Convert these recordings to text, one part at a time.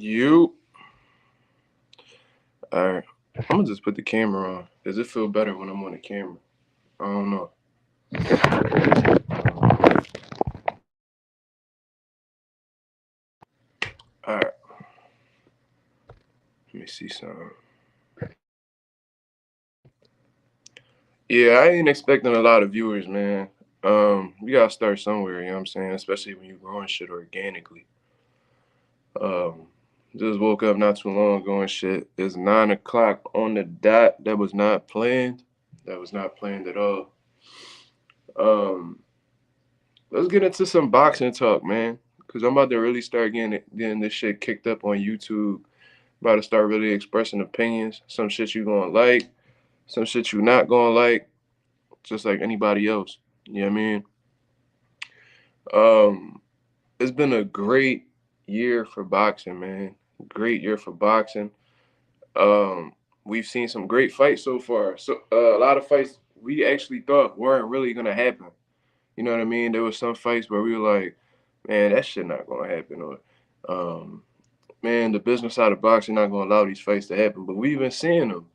You. All right. I'm gonna just put the camera on. Does it feel better when I'm on the camera? I don't know. All right. Let me see some. Yeah, I ain't expecting a lot of viewers, man. We gotta start somewhere. You know what I'm saying? Especially when you're growing shit organically. Um, just woke up not too long ago and shit. It's 9 o'clock on the dot. That was not planned. That was not planned at all. Um, let's get into some boxing talk, man. Cause I'm about to really start getting this shit kicked up on YouTube. About to start really expressing opinions. Some shit you gonna like, some shit you not gonna like, just like anybody else. You know what I mean? Um, it's been a great year for boxing, man. Great year for boxing. Um, we've seen some great fights so far. So a lot of fights we actually thought weren't really gonna happen. You know what I mean? There was some fights where we were like, man, that shit not gonna happen, or um, man, the business side of boxing not gonna allow these fights to happen. But we've been seeing them.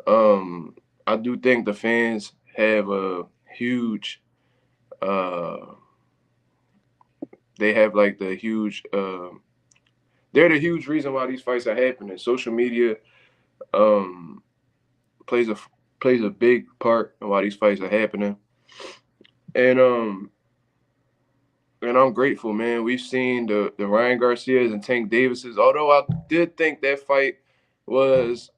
Um, I do think the fans have a huge. Uh, they have like the huge. They're the huge reason why these fights are happening. Social media um, plays a plays a big part in why these fights are happening, and and I'm grateful, man. We've seen the Ryan Garcias and Tank Davises. Although I did think that fight was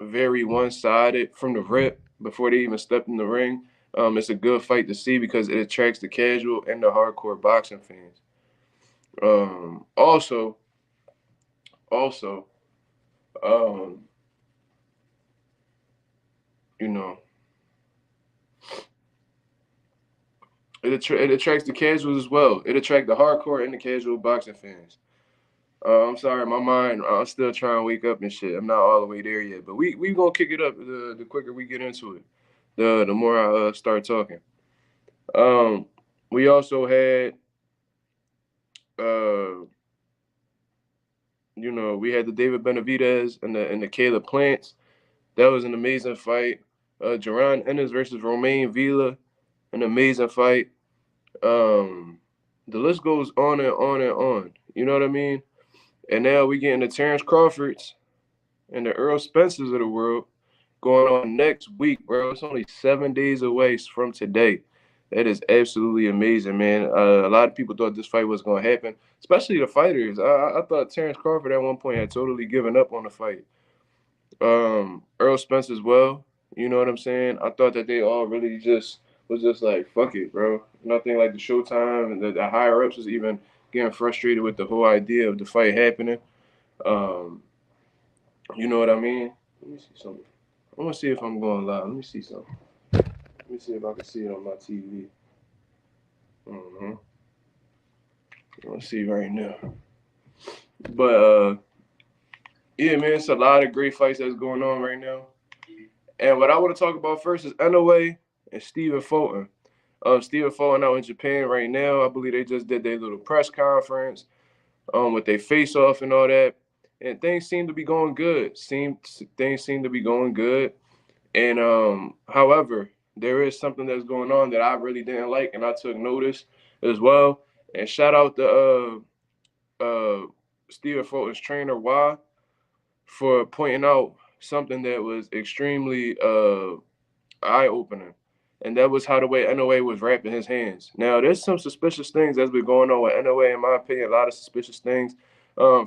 very one sided from the rip before they even stepped in the ring. It's a good fight to see because it attracts the casual and the hardcore boxing fans. Also, also, um, you know, it attracts the casuals as well. It attracts the hardcore and the casual boxing fans. I'm sorry, my mind. I'm still trying to wake up and shit. I'm not all the way there yet, but we gonna kick it up the quicker we get into it. The more I start talking. Um, we also had uh, we had the David Benavidez and the Caleb Plants. That was an amazing fight. Jaron Ennis versus Romain Villa, an amazing fight. Um, the list goes on and on and on. You know what I mean? And now we get into Terence Crawford's and the Errol Spencers of the world going on next week, bro. It's only 7 days away from today. That is absolutely amazing, man. A lot of people thought this fight was going to happen, especially the fighters. I thought Terence Crawford at one point had totally given up on the fight. Earl Spence as well. You know what I'm saying? I thought that they all really just was just like, fuck it, bro. Nothing like the Showtime and the higher ups was even getting frustrated with the whole idea of the fight happening. Um, you know what I mean? Let me see something. I want to see if I'm going live. Let me see something. Let me see if I can see it on my TV. Mm-hmm. I want to see right now. But yeah, man, it's a lot of great fights that's going on right now. And what I want to talk about first is Inoue and Stephen Fulton. Stephen Fulton out in Japan right now. I believe they just did their little press conference with their face off and all that. And things seem to be going good. Things seem to be going good. And however, there is something that's going on that I really didn't like, and I took notice as well. And shout out to Stephen Fulton's trainer Y for pointing out something that was extremely eye opening. And that was how the way NOA was wrapping his hands. Now, there's some suspicious things that's been going on with NOA, in my opinion, a lot of suspicious things.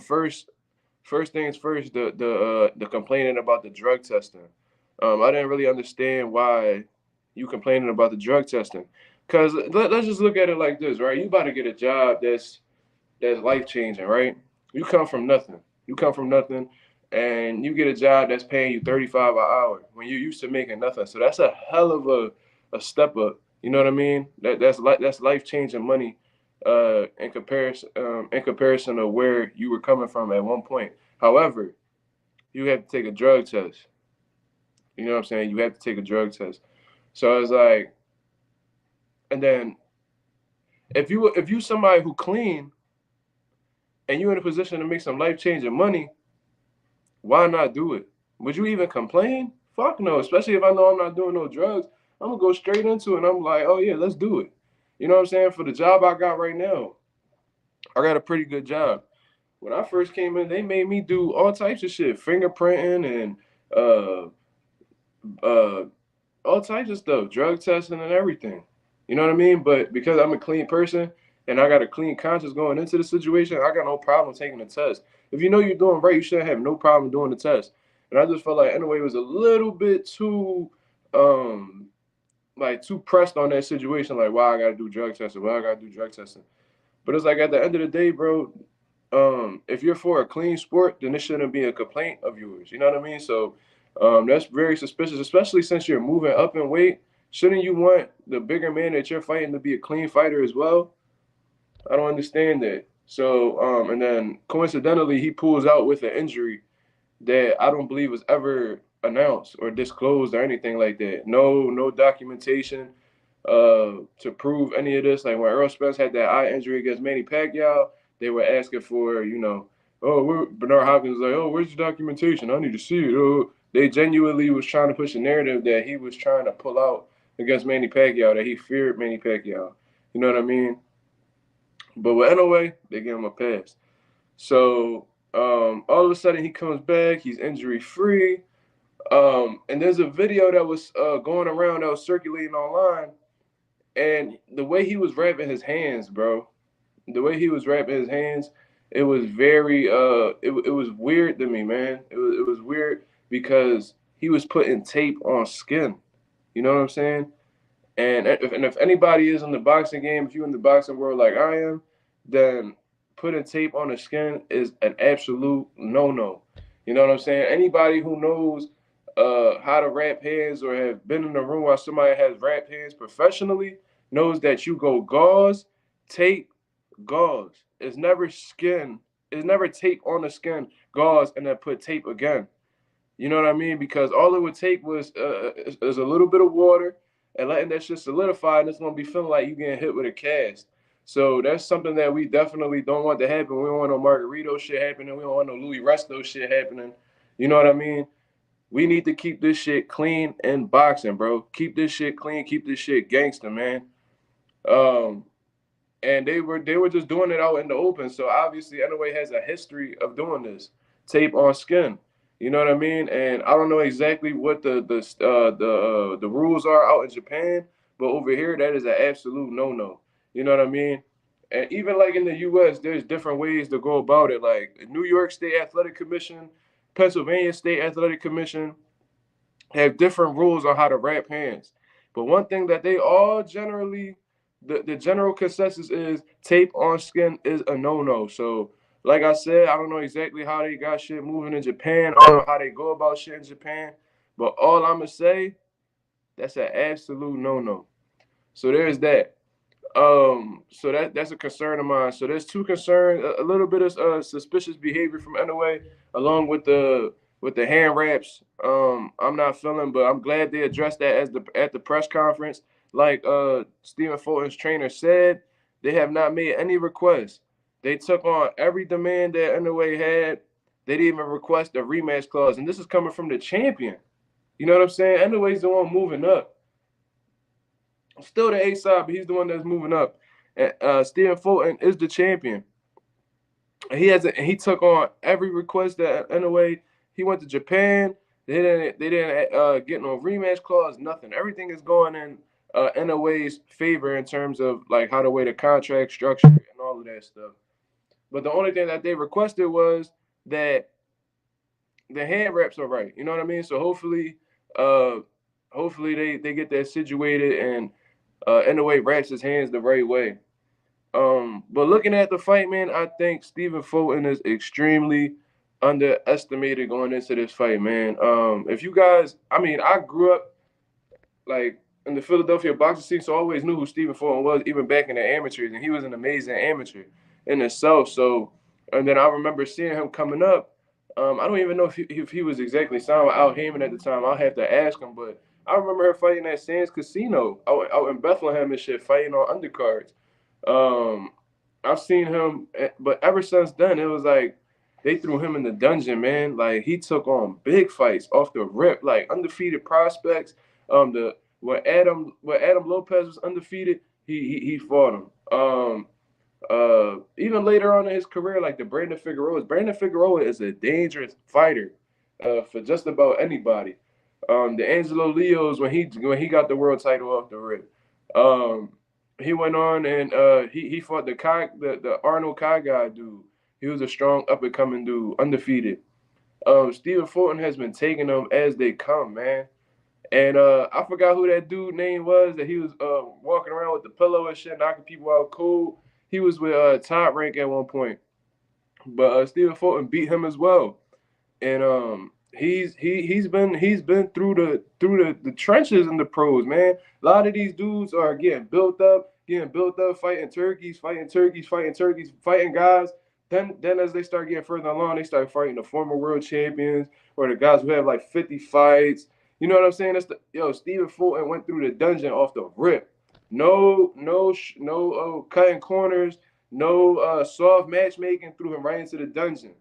First, first things first, the complaining about the drug testing. I didn't really understand why you complaining about the drug testing. Cause let's just look at it like this, right? You about to get a job that's life changing, right? You come from nothing. You come from nothing, and you get a job that's paying you 35 an hour when you're used to making nothing. So that's a hell of a step up. You know what I mean? That's life changing money, in comparison to where you were coming from at one point. However, you have to take a drug test. You know what I'm saying? You have to take a drug test. So it's like, and then if you somebody who clean, and you're in a position to make some life-changing money, why not do it? Would you even complain? Fuck no. Especially if I know I'm not doing no drugs, I'm gonna go straight into it. And I'm like, oh yeah, let's do it. You know what I'm saying? For the job I got right now, I got a pretty good job. When I first came in, they made me do all types of shit, fingerprinting and uh uh all types of stuff, drug testing and everything. You know what I mean? But because I'm a clean person and I got a clean conscience going into the situation, I got no problem taking the test. If you know you're doing right, you shouldn't have no problem doing the test. And I just felt like anyway it was a little bit too um like too pressed on that situation, like why I gotta do drug testing, why I gotta do drug testing. But it's like at the end of the day, bro, if you're for a clean sport, then it shouldn't be a complaint of yours. You know what I mean? So that's very suspicious, especially since you're moving up in weight. Shouldn't you want the bigger man that you're fighting to be a clean fighter as well? I don't understand that. So, and then coincidentally, he pulls out with an injury that I don't believe was ever announced or disclosed or anything like that. No documentation to prove any of this. Like when Errol Spence had that eye injury against Manny Pacquiao, they were asking for, oh, Bernard Hopkins was like, oh, where's the documentation? I need to see it. Oh, they genuinely was trying to push a narrative that he was trying to pull out against Manny Pacquiao, that he feared Manny Pacquiao. You know what I mean? But with Inoue, they gave him a pass. So all of a sudden he comes back. He's injury free. And there's a video that was going around that was circulating online, and the way he was wrapping his hands, bro, the way he was wrapping his hands, it was very it was weird to me, man. It was weird because he was putting tape on skin. You know what I'm saying? And if anybody is in the boxing game, if you're in the boxing world like I am, then putting tape on the skin is an absolute no-no. You know what I'm saying? Anybody who knows how to wrap hands or have been in a room while somebody has wrapped hands professionally knows that you go gauze, tape, gauze. It's never skin. It's never tape on the skin, gauze, and then put tape again. You know what I mean? Because all it would take was is a little bit of water and letting that shit solidify, and it's gonna be feeling like you getting hit with a cast. So that's something that we definitely don't want to happen. We don't want no Margarito shit happening. We don't want no Louis Resto shit happening. You know what I mean? We need to keep this shit clean in boxing, bro. Keep this shit clean. Keep this shit gangster, man. Um, and they were just doing it out in the open. So obviously, Inoue has a history of doing this, tape on skin. You know what I mean? And I don't know exactly what the rules are out in Japan, but over here that is an absolute no no. You know what I mean? And even like in the U.S., there's different ways to go about it. Like New York State Athletic Commission, Pennsylvania State Athletic Commission have different rules on how to wrap hands. But one thing that they all generally, the general consensus is tape on skin is a no-no. So, like I said, I don't know exactly how they got shit moving in Japan. I don't know how they go about shit in Japan. But all I'm going to say, that's an absolute no-no. So there's that. So that's a concern of mine. So there's two concerns: a little bit of suspicious behavior from Inoue, along with the hand wraps. I'm not feeling, but I'm glad they addressed that as the at the press conference. Like Stephen Fulton's trainer said, they have not made any requests. They took on every demand that Inoue had. They didn't even request a rematch clause, and this is coming from the champion. You know what I'm saying? Inoue's the one moving up. Still the A side, but he's the one that's moving up. And Stephen Fulton is the champion. He took on every request that in a way he went to Japan. They didn't get no rematch clause, nothing. Everything is going in a way's favor in terms of like how the way the contract structure and all of that stuff. But the only thing that they requested was that the hand wraps are right. You know what I mean? So uh, hopefully they get that situated and in a way wraps his hands the right way. But looking at the fight, man, I think Stephen Fulton is extremely underestimated going into this fight, man. If you guys, I mean, I grew up like in the Philadelphia boxing scene, so I always knew who Stephen Fulton was, even back in the amateurs, and he was an amazing amateur in himself. So, and then I remember seeing him coming up. I don't even know if he was exactly signed with Al Heyman at the time. I'll have to ask him, but I remember her fighting at Sands Casino out in Bethlehem and shit, fighting on undercards. Um, I've seen him, but ever since then, it was like they threw him in the dungeon, man. Like he took on big fights off the rip, like undefeated prospects. The when Adam Lopez was undefeated, he fought him. Even later on in his career, like the Brandon Figueroa is a dangerous fighter, for just about anybody. The Angelo Leos when he got the world title off the rip. Um, he went on and he fought the Arnold Kai guy dude. He was a strong up and coming dude, undefeated. Stephen Fulton has been taking them as they come, man. And I forgot who that dude name was that he was walking around with the pillow and shit, knocking people out cold. He was with Top Rank at one point, but Stephen Fulton beat him as well. And he's been through the trenches in the pros, man. A lot of these dudes are getting built up, fighting turkeys, fighting guys. Then as they start getting further along, they start fighting the former world champions or the guys who have like 50 fights. You know what I'm saying? Stephen Fulton went through the dungeon off the rip. No cutting corners, no soft matchmaking, threw him right into the dungeon.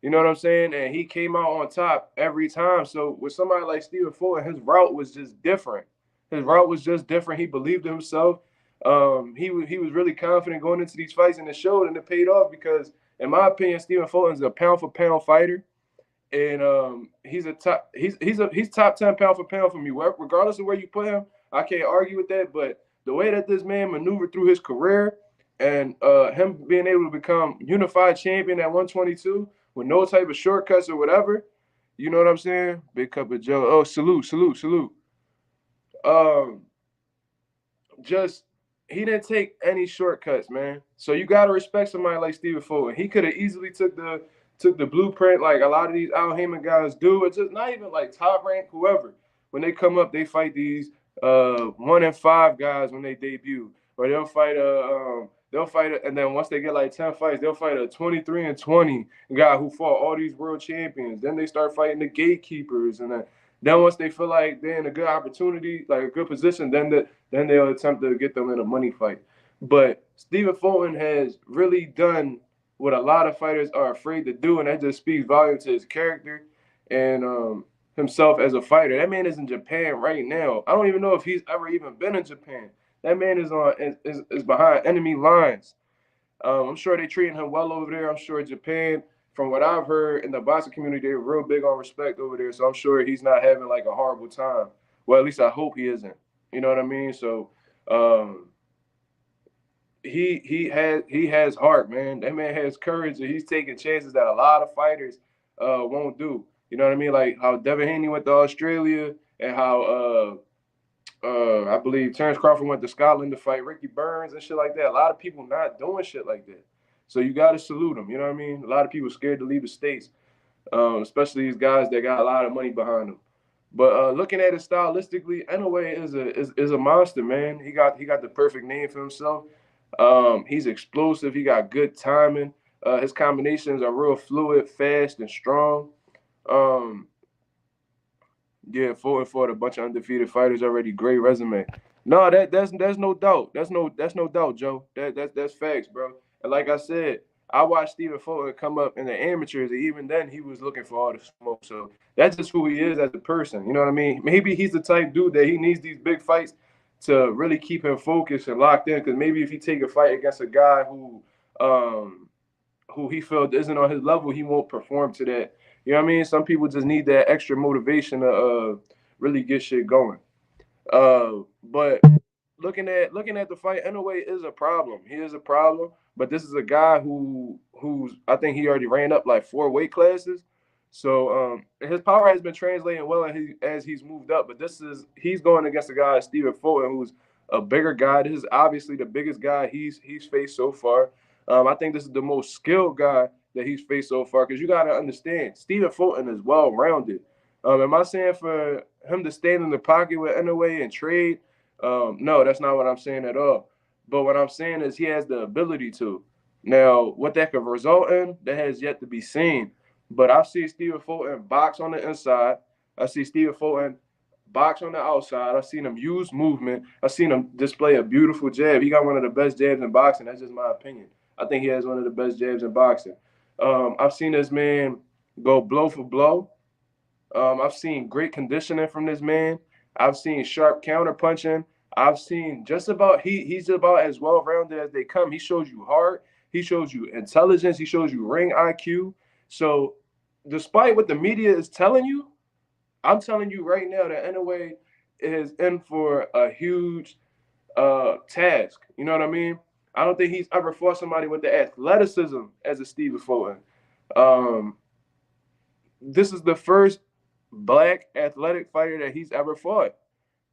You know what I'm saying? And he came out on top every time. So with somebody like Stephen Fulton, his route was just different. His route was just different. He believed in himself. He was really confident going into these fights, and it showed, and it paid off because, in my opinion, Stephen Fulton's a pound for pound fighter, and he's top 10 pound for pound for me. Regardless of where you put him, I can't argue with that. But the way that this man maneuvered through his career, and him being able to become unified champion at 122 with no type of shortcuts or whatever, you know what I'm saying? Big cup of Joe. Oh, salute. Um, just he didn't take any shortcuts, man. So you gotta respect somebody like Stephen Fulton. He could have easily took the blueprint like a lot of these Al Heyman guys do. It's just not even like Top Rank, whoever. When they come up, they fight these 1-5 guys when they debut, or they'll fight, and then once they get like 10 fights, they'll fight a 23-20 guy who fought all these world champions. Then they start fighting the gatekeepers, and then once they feel like they're in a good opportunity, like a good position, then they'll attempt to get them in a money fight. But Stephen Fulton has really done what a lot of fighters are afraid to do, and that just speaks volume to his character and himself as a fighter. That man is in Japan right now. I don't even know if he's ever even been in Japan. That man is behind enemy lines. I'm sure they're treating him well over there. I'm sure Japan, from what I've heard in the boxing community, they're real big on respect over there. So I'm sure he's not having like a horrible time. Well, at least I hope he isn't. You know what I mean? So um, he has heart, man. That man has courage, and he's taking chances that a lot of fighters won't do. You know what I mean? Like how Devin Haney went to Australia, and how I believe Terence Crawford went to Scotland to fight Ricky Burns and shit like that. A lot of people not doing shit like that. So you got to salute them. You know what I mean? A lot of people scared to leave the states, especially these guys that got a lot of money behind them. But looking at it stylistically, Inoue is a monster, man. He got the perfect name for himself. He's explosive. He got good timing. His combinations are real fluid, fast, and strong. Um, yeah, 4-4, a bunch of undefeated fighters already. Great resume. No, that's no doubt. That's no doubt, Joe. That's facts, bro. And like I said, I watched Stephen Fulton come up in the amateurs, and even then he was looking for all the smoke. So that's just who he is as a person. You know what I mean? Maybe he's the type dude that he needs these big fights to really keep him focused and locked in. Because maybe if he take a fight against a guy who he felt isn't on his level, he won't perform to that. You know what I mean? Some people just need that extra motivation to really get shit going. But looking at the fight, Inoue is a problem. He is a problem. But this is a guy who's I think he already ran up like 4 weight classes. So his power has been translating well as he's moved up. But he's going against a guy, Stephen Fulton, who's a bigger guy. This is obviously the biggest guy he's faced so far. I think this is the most skilled guy that he's faced so far, because you got to understand, Stephen Fulton is well rounded. Am I saying for him to stand in the pocket with Inoue and trade? No, that's not what I'm saying at all. But what I'm saying is he has the ability to. Now, what that could result in, that has yet to be seen. But I've seen Stephen Fulton box on the inside. I see Stephen Fulton box on the outside. I've seen him use movement. I've seen him display a beautiful jab. He got one of the best jabs in boxing. That's just my opinion. I think he has one of the best jabs in boxing. I've seen this man go blow for blow. I've seen great conditioning from this man. I've seen sharp counter punching. I've seen just about he's about as well rounded as they come. He shows you heart. He shows you intelligence. He shows you ring IQ. So, despite what the media is telling you, I'm telling you right now that Inoue is in for a huge task. You know what I mean? I don't think he's ever fought somebody with the athleticism as a Stephen Fulton. Um, this is the first black athletic fighter that he's ever fought.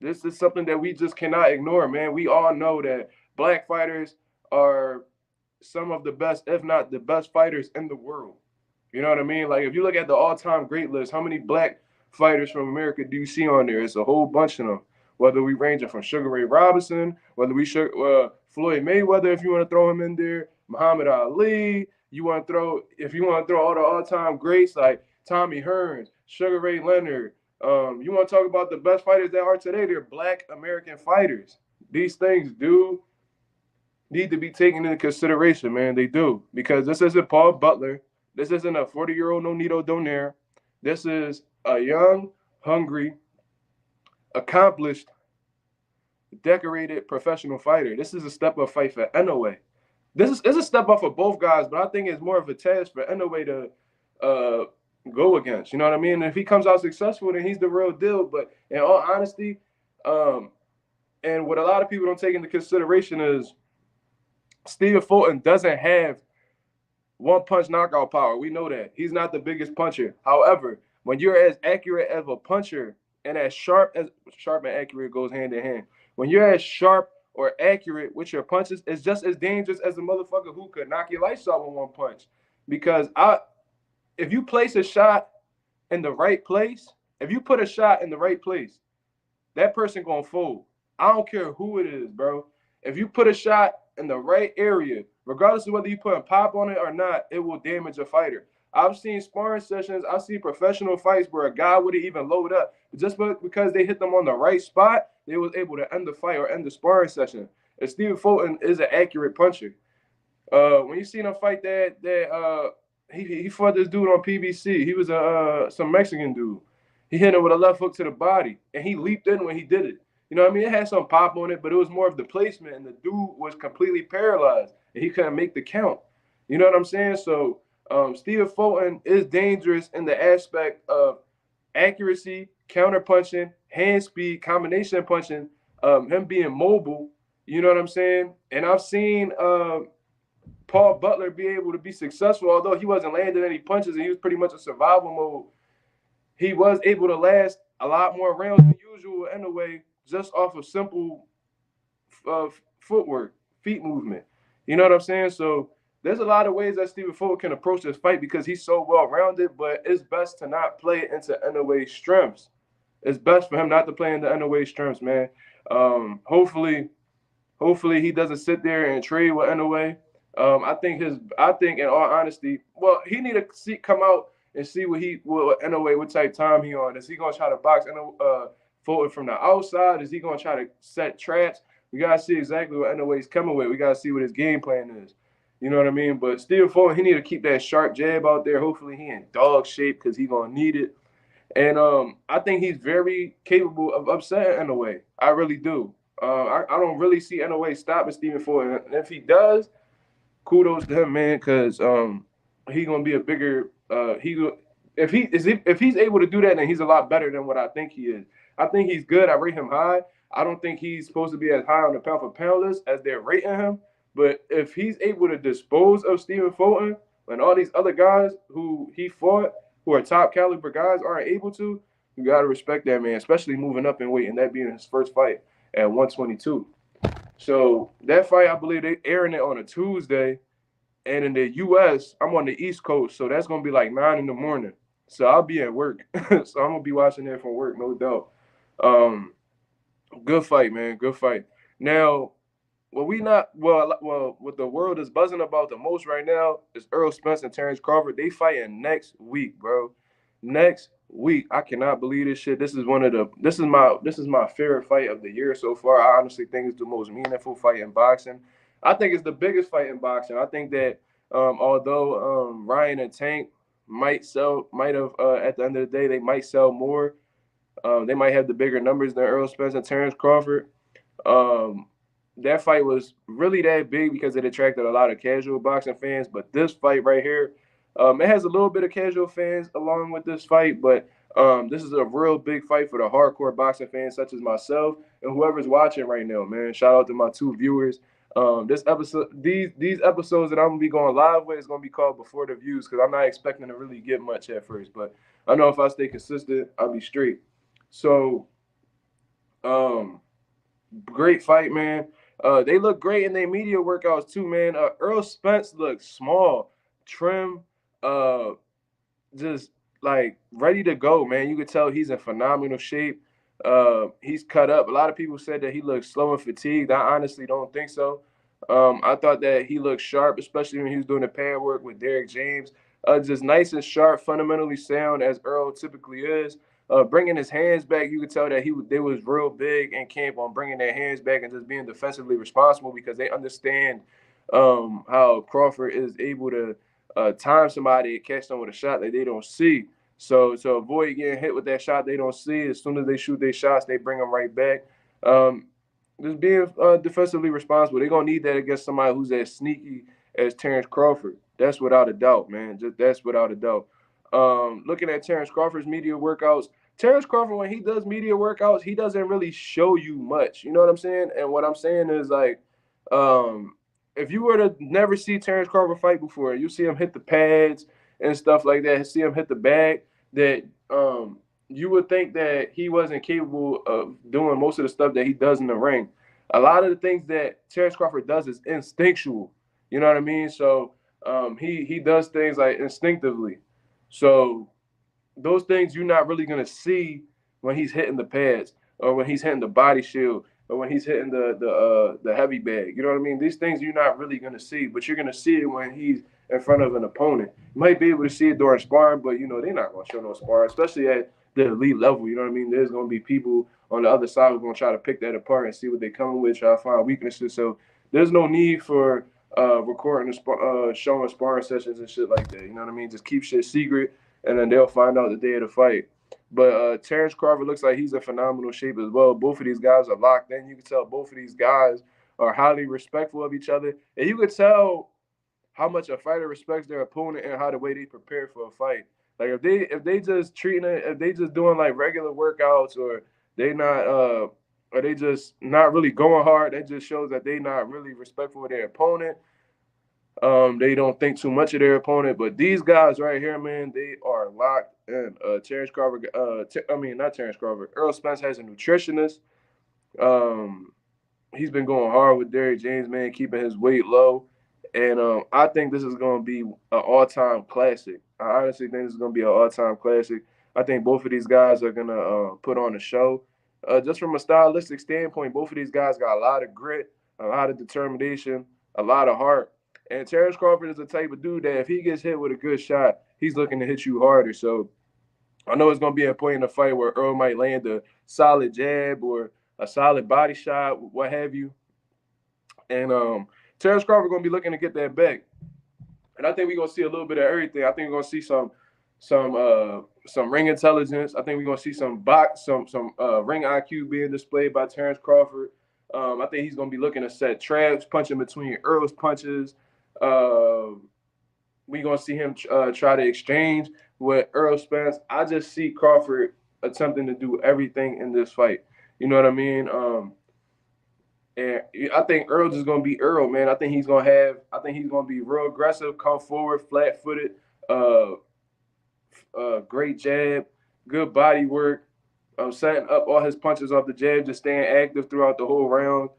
This is something that we just cannot ignore, man. We all know that black fighters are some of the best, if not the best fighters in the world. You know what I mean? Like if you look at the all-time great list, how many black fighters from America do you see on there? It's a whole bunch of them. Whether we ranging from Sugar Ray Robinson, whether we Floyd Mayweather, if you want to throw him in there, Muhammad Ali. If you want to throw all the all-time greats like Tommy Hearns, Sugar Ray Leonard. You want to talk about the best fighters that are today? They're black American fighters. These things do need to be taken into consideration, man. They do. Because this isn't Paul Butler. This isn't a 40-year-old Nonito Donaire. This is a young, hungry, accomplished, decorated professional fighter. This is a step-up fight for Inoue. It's a step up for both guys, but I think it's more of a task for Inoue to go against. You know what I mean? And if he comes out successful, then he's the real deal. But in all honesty, and what a lot of people don't take into consideration is Stephen Fulton doesn't have one-punch knockout power. We know that. He's not the biggest puncher. However, when you're as accurate as a puncher and as sharp and accurate goes hand in hand. When you're as sharp or accurate with your punches, it's just as dangerous as a motherfucker who could knock your lights out with one punch. Because if you place a shot in the right place, if you put a shot in the right place, that person gonna fold. I don't care who it is, bro. If you put a shot in the right area, regardless of whether you put a pop on it or not, it will damage a fighter. I've seen sparring sessions, I've seen professional fights where a guy wouldn't even load up. Just because they hit them on the right spot, they was able to end the fight or end the sparring session. And Stephen Fulton is an accurate puncher. When you seen him fight he fought this dude on PBC. He was some Mexican dude. He hit him with a left hook to the body, and he leaped in when he did it. You know what I mean? It had some pop on it, but it was more of the placement, and the dude was completely paralyzed, and he couldn't make the count. You know what I'm saying? So Stephen Fulton is dangerous in the aspect of accuracy, counter punching, hand speed, combination punching, him being mobile. You know what I'm saying? And I've seen Paul Butler be able to be successful, although he wasn't landing any punches and he was pretty much a survival mode. He was able to last a lot more rounds than usual in a way, just off of simple footwork, feet movement. You know what I'm saying? So there's a lot of ways that Stephen Fulton can approach this fight because he's so well-rounded, but it's best to not play into Inoue's strengths. It's best for him not to play into Inoue's strengths, man. Hopefully he doesn't sit there and trade with Inoue. I think in all honesty, well, he need to come out and see what type time he on. Is he gonna try to box Fulton from the outside? Is he gonna try to set traps? We gotta see exactly what Inoue's coming with. We gotta see what his game plan is. You know what I mean? But Stephen Fulton, he need to keep that sharp jab out there. Hopefully he in dog shape because he gonna need it. And I think he's very capable of upsetting Inoue. I really do. I don't really see Inoue stopping Stephen Fulton. And if he does, kudos to him, man, because he's gonna be a bigger. If he's able to do that, then he's a lot better than what I think he is. I think he's good. I rate him high. I don't think he's supposed to be as high on the pound for pound list as they're rating him. But if he's able to dispose of Stephen Fulton and all these other guys who he fought, who are top caliber guys, aren't able to, you gotta respect that, man. Especially moving up in weight and that being his first fight at 122. So that fight, I believe they airing it on a Tuesday. And in the U.S., I'm on the East Coast, so that's going to be like 9 in the morning. So I'll be at work. So I'm going to be watching that from work, no doubt. Good fight, man. Good fight. Now, what the world is buzzing about the most right now is Errol Spence and Terence Crawford. They fighting next week, bro. Next week. I cannot believe this shit. This is my favorite fight of the year so far. I honestly think it's the most meaningful fight in boxing. I think it's the biggest fight in boxing. I think that although Ryan and Tank might have at the end of the day they might sell more. They might have the bigger numbers than Errol Spence and Terence Crawford. Um, that fight was really that big because it attracted a lot of casual boxing fans. But this fight right here, it has a little bit of casual fans along with this fight, but this is a real big fight for the hardcore boxing fans such as myself and whoever's watching right now, man. Shout out to my two viewers. This episode, these episodes that I'm gonna be going live with is gonna be called Before the Views because I'm not expecting to really get much at first, but I know if I stay consistent, I'll be straight. So, um, great fight, man. They look great in their media workouts too, man. Errol Spence looks small, trim, uh, just like ready to go, man. You could tell he's in phenomenal shape. He's cut up. A lot of people said that he looks slow and fatigued. I honestly don't think so. I thought that he looked sharp, especially when he was doing the pad work with Derek James. Just nice and sharp, fundamentally sound as Earl typically is. Bringing his hands back, you could tell that they was real big in camp on bringing their hands back and just being defensively responsible because they understand how Crawford is able to time somebody and catch them with a shot that they don't see. So to avoid getting hit with that shot they don't see, as soon as they shoot their shots, they bring them right back. Um, just being defensively responsible. They're gonna need that against somebody who's as sneaky as Terence Crawford. That's without a doubt, man. That's without a doubt. Looking at Terence Crawford's media workouts, Terence Crawford, when he does media workouts, he doesn't really show you much. You know what I'm saying? And what I'm saying is like, um, if you were to never see Terence Crawford fight before, you see him hit the pads and stuff like that, see him hit the bag, that you would think that he wasn't capable of doing most of the stuff that he does in the ring. A lot of the things that Terence Crawford does is instinctual. You know what I mean? So he does things like instinctively. So those things you're not really gonna see when he's hitting the pads or when he's hitting the body shield or when he's hitting the heavy bag. You know what I mean? These things you're not really gonna see, but you're gonna see it when he's in front of an opponent. You might be able to see it during sparring, but you know they're not gonna show no sparring, especially at the elite level. You know what I mean? There's gonna be people on the other side who's gonna try to pick that apart and see what they're coming with, try to find weaknesses. So there's no need for recording, showing sparring sessions and shit like that. You know what I mean? Just keep shit secret, and then they'll find out the day of the fight. But Terence Crawford looks like he's in phenomenal shape as well. Both of these guys are locked in. You can tell both of these guys are highly respectful of each other, and you could tell how much a fighter respects their opponent and how the way they prepare for a fight. Like if they just treating it, if they just doing like regular workouts or they not or they just not really going hard, that just shows that they not really respectful of their opponent. They don't think too much of their opponent, but these guys right here, man, they are locked in. Terence Crawford, I mean not Terence Crawford. Errol Spence has a nutritionist. Um, he's been going hard with Derrick James, man, keeping his weight low. And I think this is going to be an all-time classic. I honestly think this is going to be an all-time classic. I think both of these guys are going to put on a show. Just from a stylistic standpoint, both of these guys got a lot of grit, a lot of determination, a lot of heart. And Terence Crawford is the type of dude that if he gets hit with a good shot, he's looking to hit you harder. So I know it's going to be a point in the fight where Earl might land a solid jab or a solid body shot, what have you. And Terence Crawford going to be looking to get that back. And I think we're going to see a little bit of everything. I think we're going to see some ring intelligence. I think we're going to see some ring IQ being displayed by Terence Crawford. I think he's going to be looking to set traps, punching between Earl's punches. We're going to see him try to exchange with Errol Spence. I just see Crawford attempting to do everything in this fight. You know what I mean? And I think Earl is going to be Earl, man. I think he's going to be real aggressive, come forward, flat footed, great jab, good body work, setting up all his punches off the jab, just staying active throughout the whole round.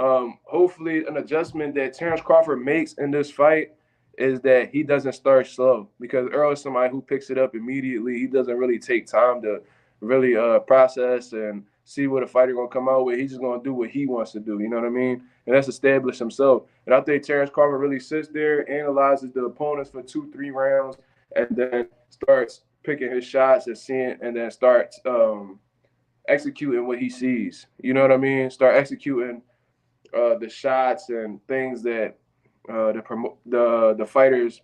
Hopefully, an adjustment that Terence Crawford makes in this fight is that he doesn't start slow because Earl is somebody who picks it up immediately. He doesn't really take time to really process and see what a fighter gonna come out with. He's just gonna do what he wants to do. You know what I mean? And that's establish himself. And I think Terence Crawford really sits there, analyzes the opponents for 2-3 rounds, and then starts picking his shots and seeing, and then starts executing what he sees. You know what I mean? Start executing the shots and things that the fighters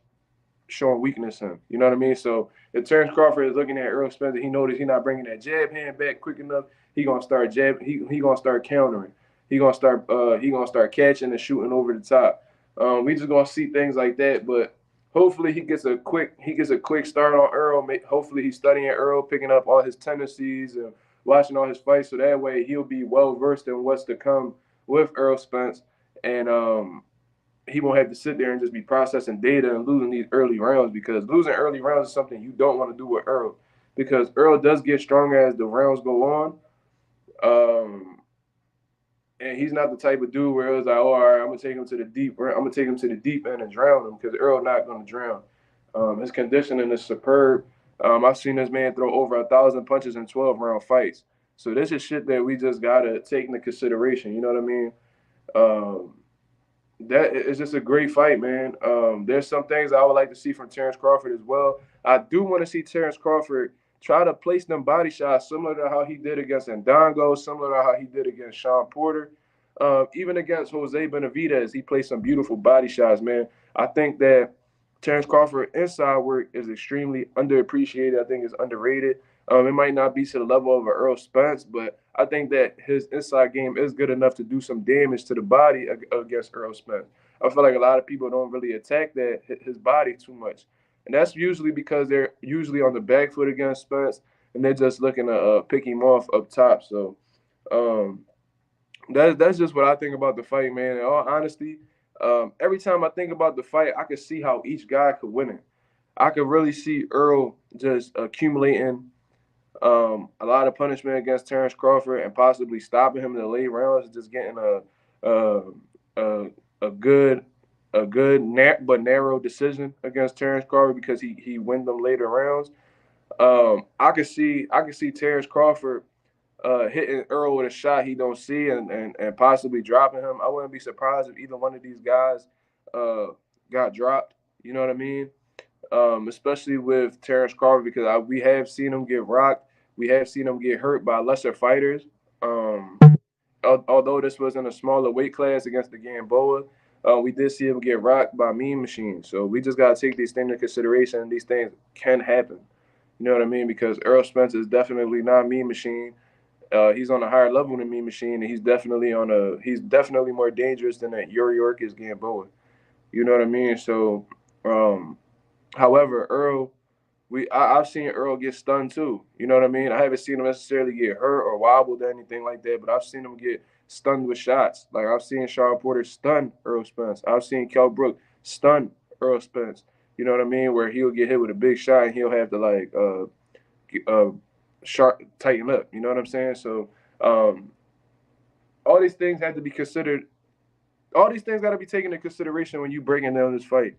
showing weakness in. You know what I mean? So if Terence Crawford is looking at Errol Spence, he noticed he's not bringing that jab hand back quick enough. He gonna start jab. He gonna start countering. He gonna start catching and shooting over the top. We just gonna see things like that. But hopefully he gets a quick start on Errol. Hopefully he's studying Errol, picking up all his tendencies and watching all his fights, so that way he'll be well versed in what's to come with Errol Spence, and he won't have to sit there and just be processing data and losing these early rounds, because losing early rounds is something you don't want to do with Errol, because Errol does get stronger as the rounds go on. Um, and he's not the type of dude where it was like, oh, all right, I'm gonna take him to the deep. I'm gonna take him to the deep end and drown him, because Errol not gonna drown. His conditioning is superb. I've seen this man throw over 1,000 punches in 12-round fights. So this is shit that we just gotta take into consideration. You know what I mean? Um, that is just a great fight, man. There's some things I would like to see from Terence Crawford as well. I do want to see Terence Crawford try to place them body shots similar to how he did against Ndongo, similar to how he did against Sean Porter. Even against Jose Benavidez, he played some beautiful body shots, man. I think that Terence Crawford inside work is extremely underappreciated. I think it's underrated. It might not be to the level of an Earl Spence, but I think that his inside game is good enough to do some damage to the body against Earl Spence. I feel like a lot of people don't really attack his body too much, and that's usually because they're usually on the back foot against Spence, and they're just looking to pick him off up top. So um, that's just what I think about the fight, man. In all honesty, every time I think about the fight, I can see how each guy could win it. I could really see Earl just accumulating a lot of punishment against Terence Crawford and possibly stopping him in the late rounds, just getting a a, a good but narrow decision against Terence Crawford, because he win them later rounds. I could see Terence Crawford hitting Earl with a shot he don't see, and possibly dropping him. I wouldn't be surprised if either one of these guys uh, got dropped. You know what I mean? Especially with Terence Crawford, because we have seen him get rocked. We have seen him get hurt by lesser fighters. Um, Although this was in a smaller weight class against the Gamboa, we did see him get rocked by Mean Machine. So we just got to take these things into consideration. These things can happen. You know what I mean? Because Errol Spence is definitely not Mean Machine. He's on a higher level than Mean Machine, and he's definitely more dangerous than that York is Gamboa. You know what I mean? So, um, however, I've seen Errol get stunned too. You know what I mean? I haven't seen him necessarily get hurt or wobbled or anything like that, but I've seen him get stunned with shots. Like I've seen Sean Porter stun Earl Spence. I've seen Kell Brook stun Earl Spence. You know what I mean? Where he'll get hit with a big shot and he'll have to like sharp tighten up. You know what I'm saying? So um, all these things have to be considered. All these things got to be taken into consideration when you breaking down this fight.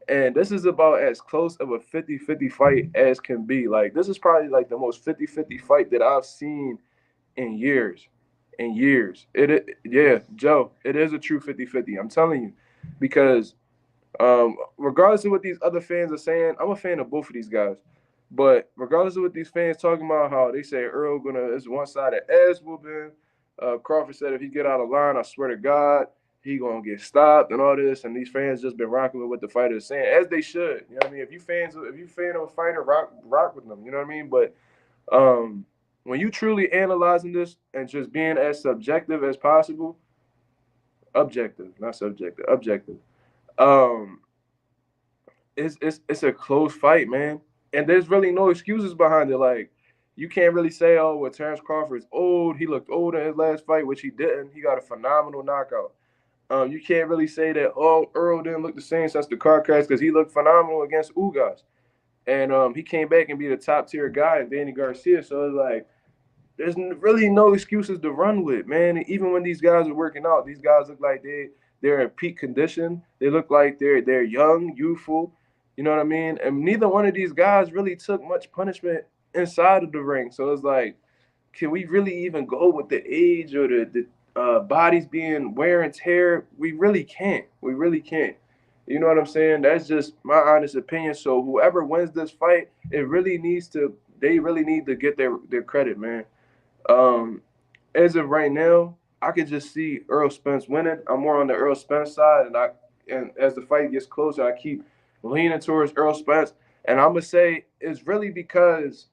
And this is about as close of a 50-50 fight as can be. Like, this is probably like the most 50-50 fight that I've seen in years. In years. Yeah, Joe, it is a true 50-50. I'm telling you. Because regardless of what these other fans are saying, I'm a fan of both of these guys. But regardless of what these fans talking about, how they say Earl gonna is one sided ass whooping. Crawford said if he get out of line, I swear to God, he gonna get stopped and all this. And these fans just been rocking with what the fighter is saying, as they should. You know what I mean? If you fan of a fighter, rock with them. You know what I mean? But when you truly analyzing this and just being as subjective as possible, objective, not subjective, objective. Um, it's a close fight, man. And there's really no excuses behind it. Like, you can't really say, oh, well, Terence Crawford's old. He looked old in his last fight, which he didn't. He got a phenomenal knockout. You can't really say that, oh, Earl didn't look the same since the car crash, because he looked phenomenal against Ugas. And he came back and be a top tier guy in Danny Garcia. So it's like, there's really no excuses to run with, man. And even when these guys are working out, these guys look like they're in peak condition. They look like they're young, youthful. You know what I mean? And neither one of these guys really took much punishment inside of the ring. So it's like, can we really even go with the age or the bodies being wear and tear? We really can't. We really can't. You know what I'm saying? That's just my honest opinion. So whoever wins this fight, they really need to get their credit, man. Um, as of right now, I could just see Errol Spence winning. I'm more on the Errol Spence side, and as the fight gets closer, I keep leaning towards Errol Spence. And I'm gonna say it's really because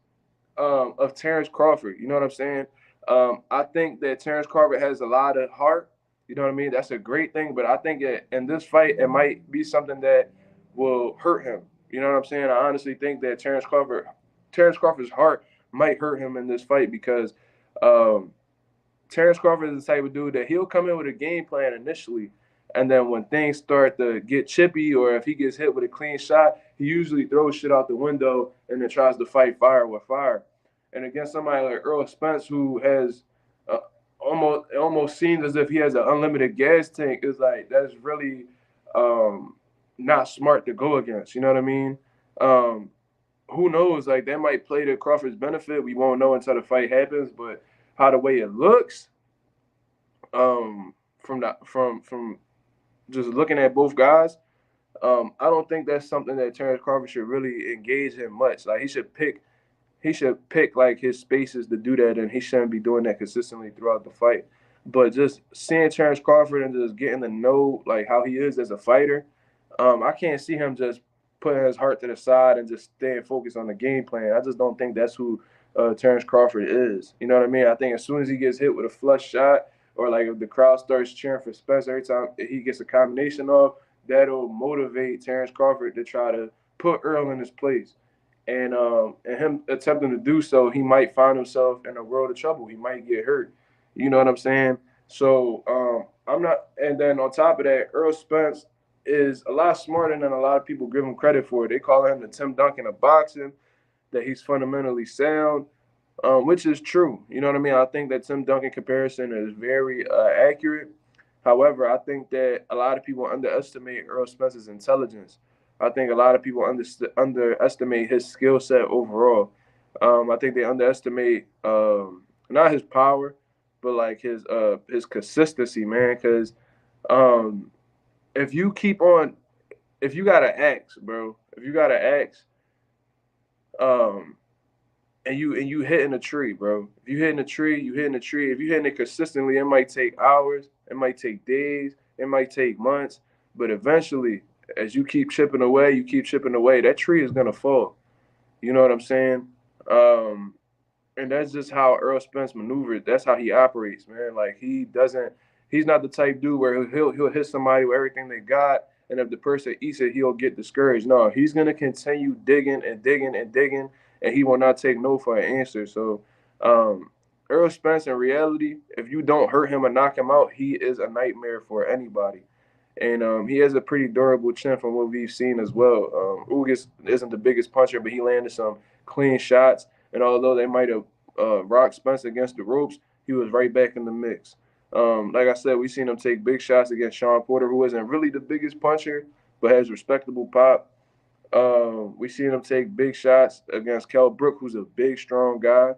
of Terence Crawford. You know what I'm saying? I think that Terence Crawford has a lot of heart. You know what I mean? That's a great thing. But I think in this fight, it might be something that will hurt him. You know what I'm saying? I honestly think that Terence Crawford's heart might hurt him in this fight because um, Terence Crawford is the type of dude that he'll come in with a game plan initially, and then when things start to get chippy or if he gets hit with a clean shot, he usually throws shit out the window and then tries to fight fire with fire. And against somebody like Errol Spence, who has almost seems as if he has an unlimited gas tank, is like that's really um, not smart to go against. You know what I mean? Um, who knows? Like that might play to Crawford's benefit. We won't know until the fight happens, but how the way it looks, from just looking at both guys, I don't think that's something that Terence Crawford should really engage in much. Like he should pick like his spaces to do that, and he shouldn't be doing that consistently throughout the fight. But just seeing Terence Crawford and just getting to know like how he is as a fighter, I can't see him just putting his heart to the side and just staying focused on the game plan. I just don't think that's who Terence Crawford is. You know what I mean? I think as soon as he gets hit with a flush shot, or like if the crowd starts cheering for Spence every time he gets a combination off, that'll motivate Terence Crawford to try to put Earl in his place. And him attempting to do so, he might find himself in a world of trouble. He might get hurt. You know what I'm saying? So I'm not. And then on top of that, Earl Spence is a lot smarter than a lot of people give him credit for. They call him the Tim Duncan of boxing. That he's fundamentally sound, which is true. You know what I mean? I think that Tim Duncan comparison is very accurate. However, I think that a lot of people underestimate Earl Spence's intelligence. I think a lot of people underestimate his skill set overall. I think they underestimate not his power, but like his consistency, man. Because um, if you keep on, if you got an axe, bro, if you got an axe, um, and you hitting a tree, bro. If you hitting a tree, you hitting a tree. If you hitting it consistently, it might take hours, it might take days, it might take months, but eventually, as you keep chipping away, you keep chipping away, that tree is gonna fall. You know what I'm saying? Um, and that's just how Earl Spence maneuvers. That's how he operates, man. Like he's not the type dude where he'll hit somebody with everything they got, and if the person eats it, he'll get discouraged. No, he's gonna continue digging and digging and digging, and he will not take no for an answer. So, um, Earl Spence, in reality, if you don't hurt him or knock him out, he is a nightmare for anybody. And he has a pretty durable chin from what we've seen as well. Ugas isn't the biggest puncher, but he landed some clean shots. And although they might have rocked Spence against the ropes, he was right back in the mix. Like I said, we've seen him take big shots against Sean Porter, who isn't really the biggest puncher, but has respectable pop. We've seen him take big shots against Kell Brook, who's a big, strong guy.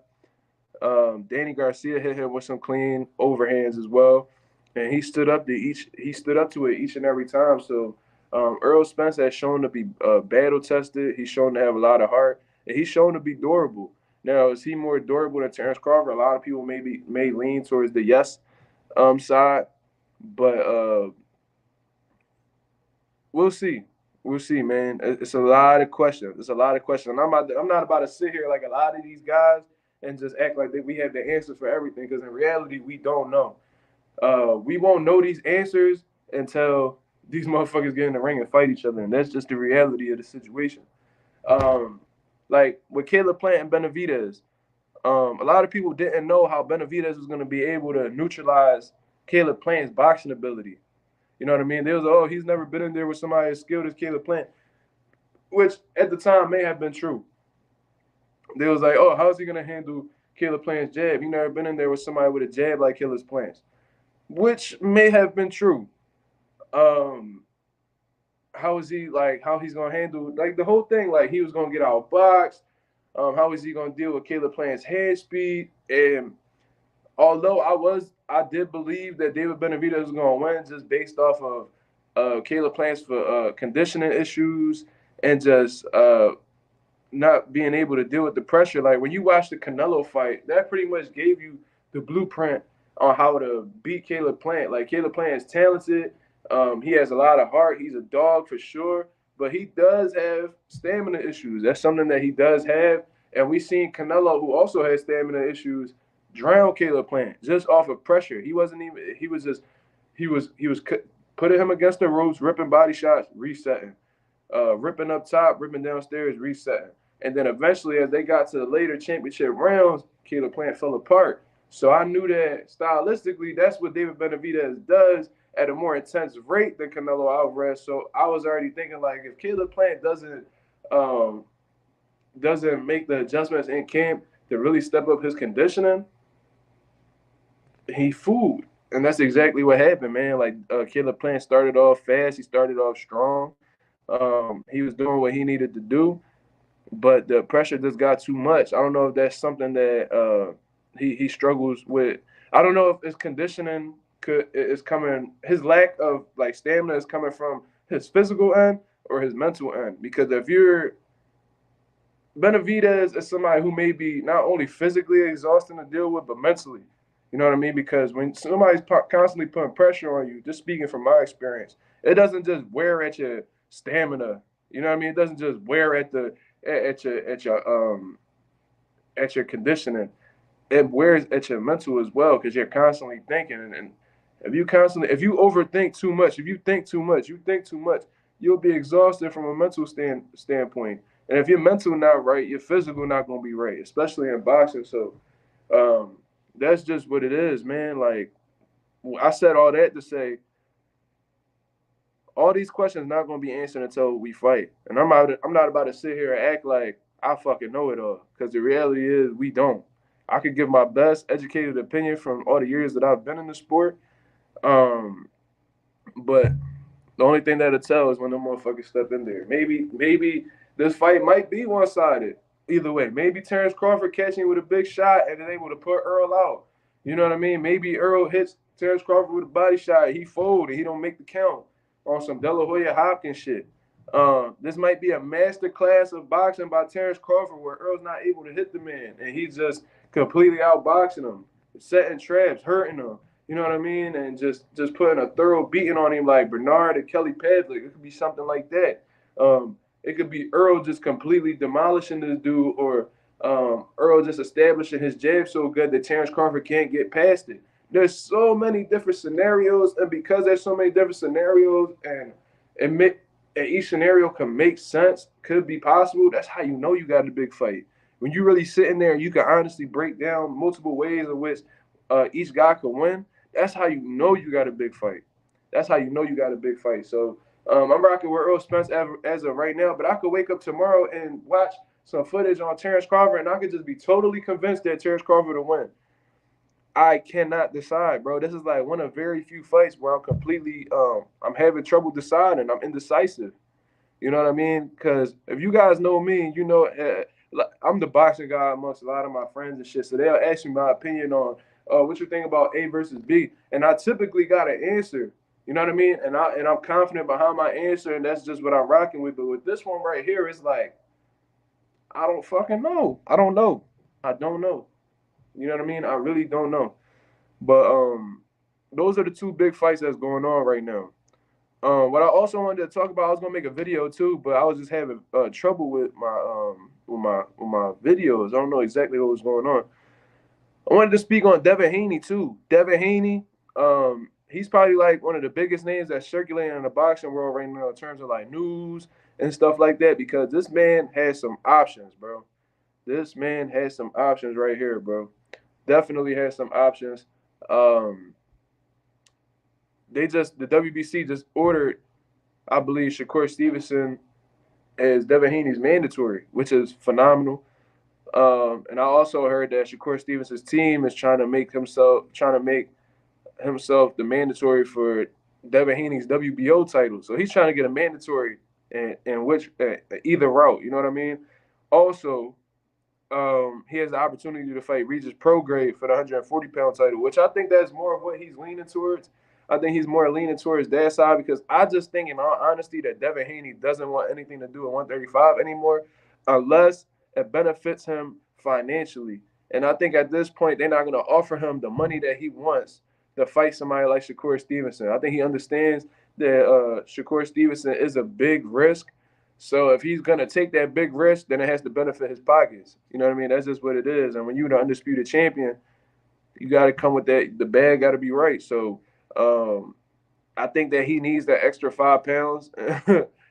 Danny Garcia hit him with some clean overhands as well, and he stood up to it each and every time. So Earl Spence has shown to be battle tested. He's shown to have a lot of heart, and he's shown to be durable. Now, is he more durable than Terence Crawford? A lot of people may lean towards the yes side, but we'll see. We'll see, man. It's a lot of questions. It's a lot of questions. I'm not about to sit here like a lot of these guys and just act like that we have the answers for everything because in reality we don't know. We won't know these answers until these motherfuckers get in the ring and fight each other, and that's just the reality of the situation. Um, like with Caleb Plant and Benavidez, a lot of people didn't know how Benavidez was going to be able to neutralize Caleb Plant's boxing ability. You know what I mean? They was like, oh, he's never been in there with somebody as skilled as Caleb Plant, which at the time may have been true. They was like, oh, how's he going to handle Caleb Plant's jab? He never been in there with somebody with a jab like Caleb Plant's, which may have been true. Um, how is he like? How he's going to handle like the whole thing? Like he was going to get outboxed. How is he going to deal with Caleb Plant's head speed? And although I did believe that David Benavidez was going to win just based off of Caleb Plant's for conditioning issues and just not being able to deal with the pressure. Like when you watch the Canelo fight, that pretty much gave you the blueprint on how to beat Caleb Plant. Like Caleb Plant is talented. He has a lot of heart. He's a dog for sure, but he does have stamina issues. That's something that he does have. And we seen Canelo, who also has stamina issues, drown Caleb Plant just off of pressure. He wasn't even. He was just. He was putting him against the ropes, ripping body shots, resetting, ripping up top, ripping downstairs, resetting. And then eventually, as they got to the later championship rounds, Caleb Plant fell apart. So I knew that stylistically, that's what David Benavidez does at a more intense rate than Canelo Alvarez. So I was already thinking, like, if Caleb Plant um, doesn't make the adjustments in camp to really step up his conditioning, he fooled. And that's exactly what happened, man. Like Caleb Plant started off fast. He started off strong. He was doing what he needed to do, but the pressure just got too much. I don't know if that's something that he struggles with. I don't know if his conditioning is coming. His lack of like stamina is coming from his physical end or his mental end. Because if you're Benavidez is somebody who may be not only physically exhausting to deal with, but mentally. You know what I mean? Because when somebody's constantly putting pressure on you, just speaking from my experience, it doesn't just wear at your stamina. You know what I mean? It doesn't just wear at the at your conditioning. It wears at your mental as well because you're constantly thinking. And if you overthink too much, if you think too much, you'll be exhausted from a mental standpoint. And if your mental not right, your physical not gonna be right, especially in boxing. So um, that's just what it is, man. Like I said all that to say, all these questions not gonna be answered until we fight. And I'm not about to sit here and act like I fucking know it all, because the reality is we don't. I could give my best educated opinion from all the years that I've been in the sport, but the only thing that'll tell is when the motherfuckers step in there. Maybe this fight might be one sided. Either way, maybe Terence Crawford catching with a big shot and then able to put Errol out. You know what I mean? Maybe Errol hits Terence Crawford with a body shot. He fold and he don't make the count on some De La Hoya Hopkins shit. This might be a master class of boxing by Terence Crawford where Errol's not able to hit the man and he's just completely outboxing him, setting traps, hurting him. You know what I mean? And just putting a thorough beating on him like Bernard and Kelly Padlick. It could be something like that. It could be Errol just completely demolishing this dude, or Errol just establishing his jab so good that Terence Crawford can't get past it. There's so many different scenarios, and because there's so many different scenarios, and each scenario can make sense, could be possible, that's how you know you got a big fight. When you really sit in there and you can honestly break down multiple ways in which each guy could win, that's how you know you got a big fight. That's how you know you got a big fight. So I'm rocking with Errol Spence as of right now, but I could wake up tomorrow and watch some footage on Terence Crawford, and I could just be totally convinced that Terence Crawford will win. I cannot decide, bro. This is like one of very few fights where I'm having trouble deciding. I'm indecisive. You know what I mean? Because if you guys know me, you know I'm the boxing guy amongst a lot of my friends and shit. So they'll ask me my opinion on what you think about A versus B, and I typically got an answer. You know what I mean? And I'm confident behind my answer, and that's just what I'm rocking with. But with this one right here, it's like I don't fucking know. I don't know. I don't know. You know what I mean? I really don't know. But those are the two big fights that's going on right now. What I also wanted to talk about, I was gonna make a video too, but I was just having trouble with my videos. I don't know exactly what was going on. I wanted to speak on Devin Haney too. Devin Haney, he's probably like one of the biggest names that's circulating in the boxing world right now in terms of like news and stuff like that, because this man has some options, bro. This man has some options right here, bro. Definitely has some options. Um, the WBC just ordered, I believe, Shakur Stevenson as Devin Haney's mandatory, which is phenomenal. And I also heard that Shakur Stevenson's team is trying to make himself the mandatory for Devin Haney's WBO title. So he's trying to get a mandatory in which either route. You know what I mean? Also, he has the opportunity to fight Regis Prograde for the 140-pound title, which I think that's more of what he's leaning towards. I think he's more leaning towards that side because I just think, in all honesty, that Devin Haney doesn't want anything to do with 135 anymore unless it benefits him financially. And I think at this point, they're not going to offer him the money that he wants to fight somebody like Shakur Stevenson. I think he understands that Shakur Stevenson is a big risk. So if he's going to take that big risk, then it has to benefit his pockets. You know what I mean? That's just what it is. And when you're the undisputed champion, you got to come with that. The bag got to be right. So um, I think that he needs that extra 5 pounds.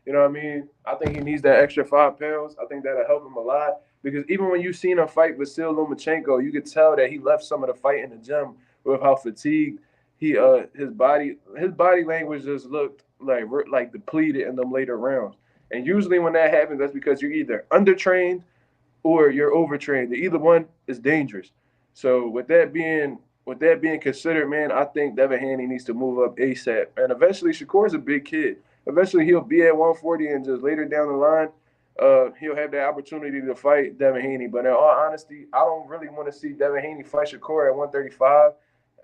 You know what I mean? I think he needs that extra 5 pounds. I think that'll help him a lot because even when you seen him fight Vasil Lomachenko, you could tell that he left some of the fight in the gym with how fatigued his body language just looked like depleted in them later rounds. And usually when that happens, that's because you're either undertrained or you're overtrained. Either one is dangerous. So with that being considered, man, I think Devin Haney needs to move up ASAP. And eventually, Shakur's a big kid. Eventually, he'll be at 140, and just later down the line, he'll have the opportunity to fight Devin Haney. But in all honesty, I don't really want to see Devin Haney fight Shakur at 135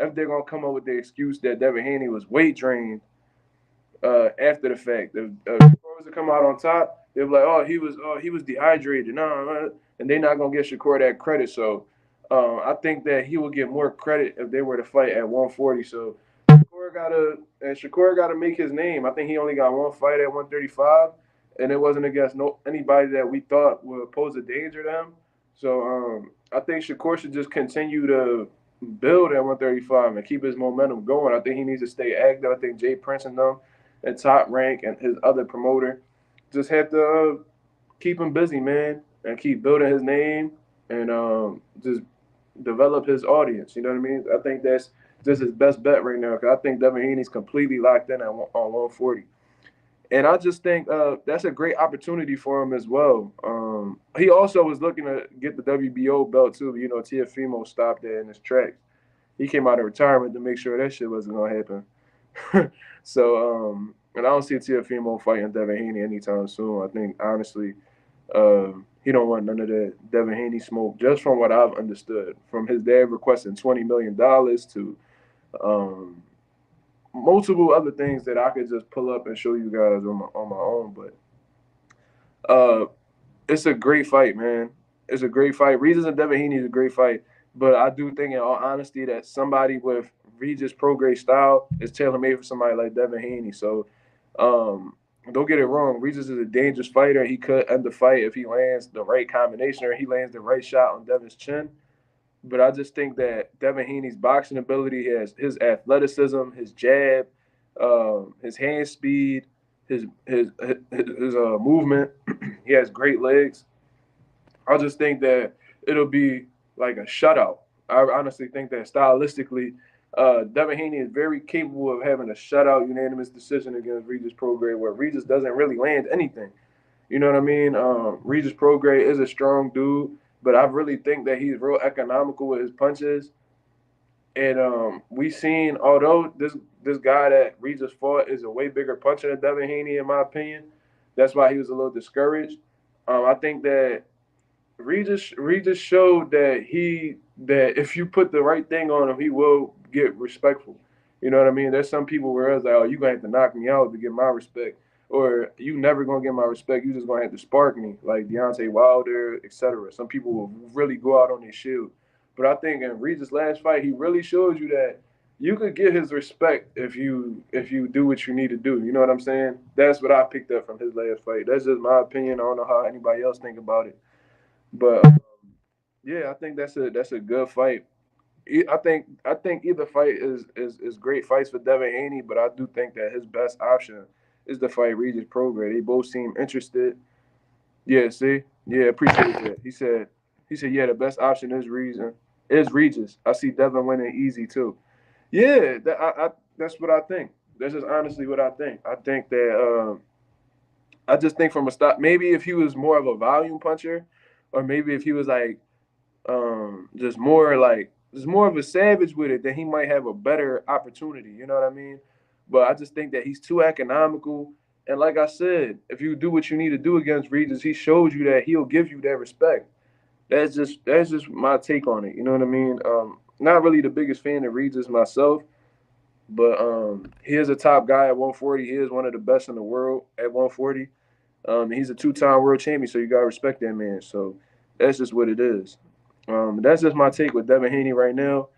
if they're gonna come up with the excuse that Devin Haney was weight drained after the fact. If Shakur was to come out on top, they'll be like, oh, he was dehydrated. No, and they're not gonna give Shakur that credit. So I think that he will get more credit if they were to fight at 140. So Shakur gotta make his name. I think he only got one fight at 135, and it wasn't against anybody that we thought would pose a danger to him. So I think Shakur should just continue to build at 135 and keep his momentum going. I think he needs to stay active. I think Jay Prince and them at Top Rank and his other promoter just have to keep him busy, man, and keep building his name and just develop his audience. You know what I mean? I think that's just his best bet right now because I think Devin Haney's completely locked in on 140. And I just think that's a great opportunity for him as well. He also was looking to get the WBO belt too. You know, Tiafimo stopped there in his tracks. He came out of retirement to make sure that shit wasn't gonna happen. So, and I don't see Tiafimo fighting Devin Haney anytime soon. I think honestly, he don't want none of that Devin Haney smoke. Just from what I've understood, from his dad requesting $20 million to um, multiple other things that I could just pull up and show you guys on my own. But it's a great fight, man. It's a great fight. Regis and Devin Haney is a great fight. But I do think, in all honesty, that somebody with Regis Prograis style is tailor made for somebody like Devin Haney. So um, don't get it wrong. Regis is a dangerous fighter. He could end the fight if he lands the right combination or he lands the right shot on Devin's chin. But I just think that Devin Haney's boxing ability, his athleticism, his jab, his hand speed, his movement. He has great legs. I just think that it'll be like a shutout. I honestly think that stylistically, Devin Haney is very capable of having a shutout unanimous decision against Regis Prograis, where Regis doesn't really land anything. You know what I mean? Regis Prograis is a strong dude, but I really think that he's real economical with his punches. And we seen, although this guy that Regis fought is a way bigger puncher than Devin Haney, in my opinion. That's why he was a little discouraged. I think that Regis showed that if you put the right thing on him, he will get respectful. You know what I mean? There's some people where it's like, oh, you gonna have to knock me out to get my respect, or you never gonna get my respect. You just gonna have to spark me, like Deontay Wilder, etc. Some people will really go out on their shield, but I think in Regis' last fight, he really showed you that you could get his respect if you do what you need to do. You know what I'm saying? That's what I picked up from his last fight. That's just my opinion. I don't know how anybody else think about it. But yeah, I think that's a good fight. I think either fight is great fights for Devin Haney, but I do think that his best option is the fight Regis Prograis. They both seem interested. Yeah, see, yeah, appreciate that. He said yeah, the best option is Regis. I see Devin winning easy too. Yeah, that's what I think. That's just honestly what I think. I think that I just think from a stop, maybe if he was more of a volume puncher, or maybe if he was like just more of a savage with it, then he might have a better opportunity. You know what I mean? But I just think that he's too economical. And like I said, if you do what you need to do against Regis, he showed you that he'll give you that respect. That's just my take on it. You know what I mean? Not really the biggest fan of Regis myself, but he is a top guy at 140. He is one of the best in the world at 140. He's a two-time world champion, so you gotta respect that man. So that's just what it is. That's just my take with Devin Haney right now.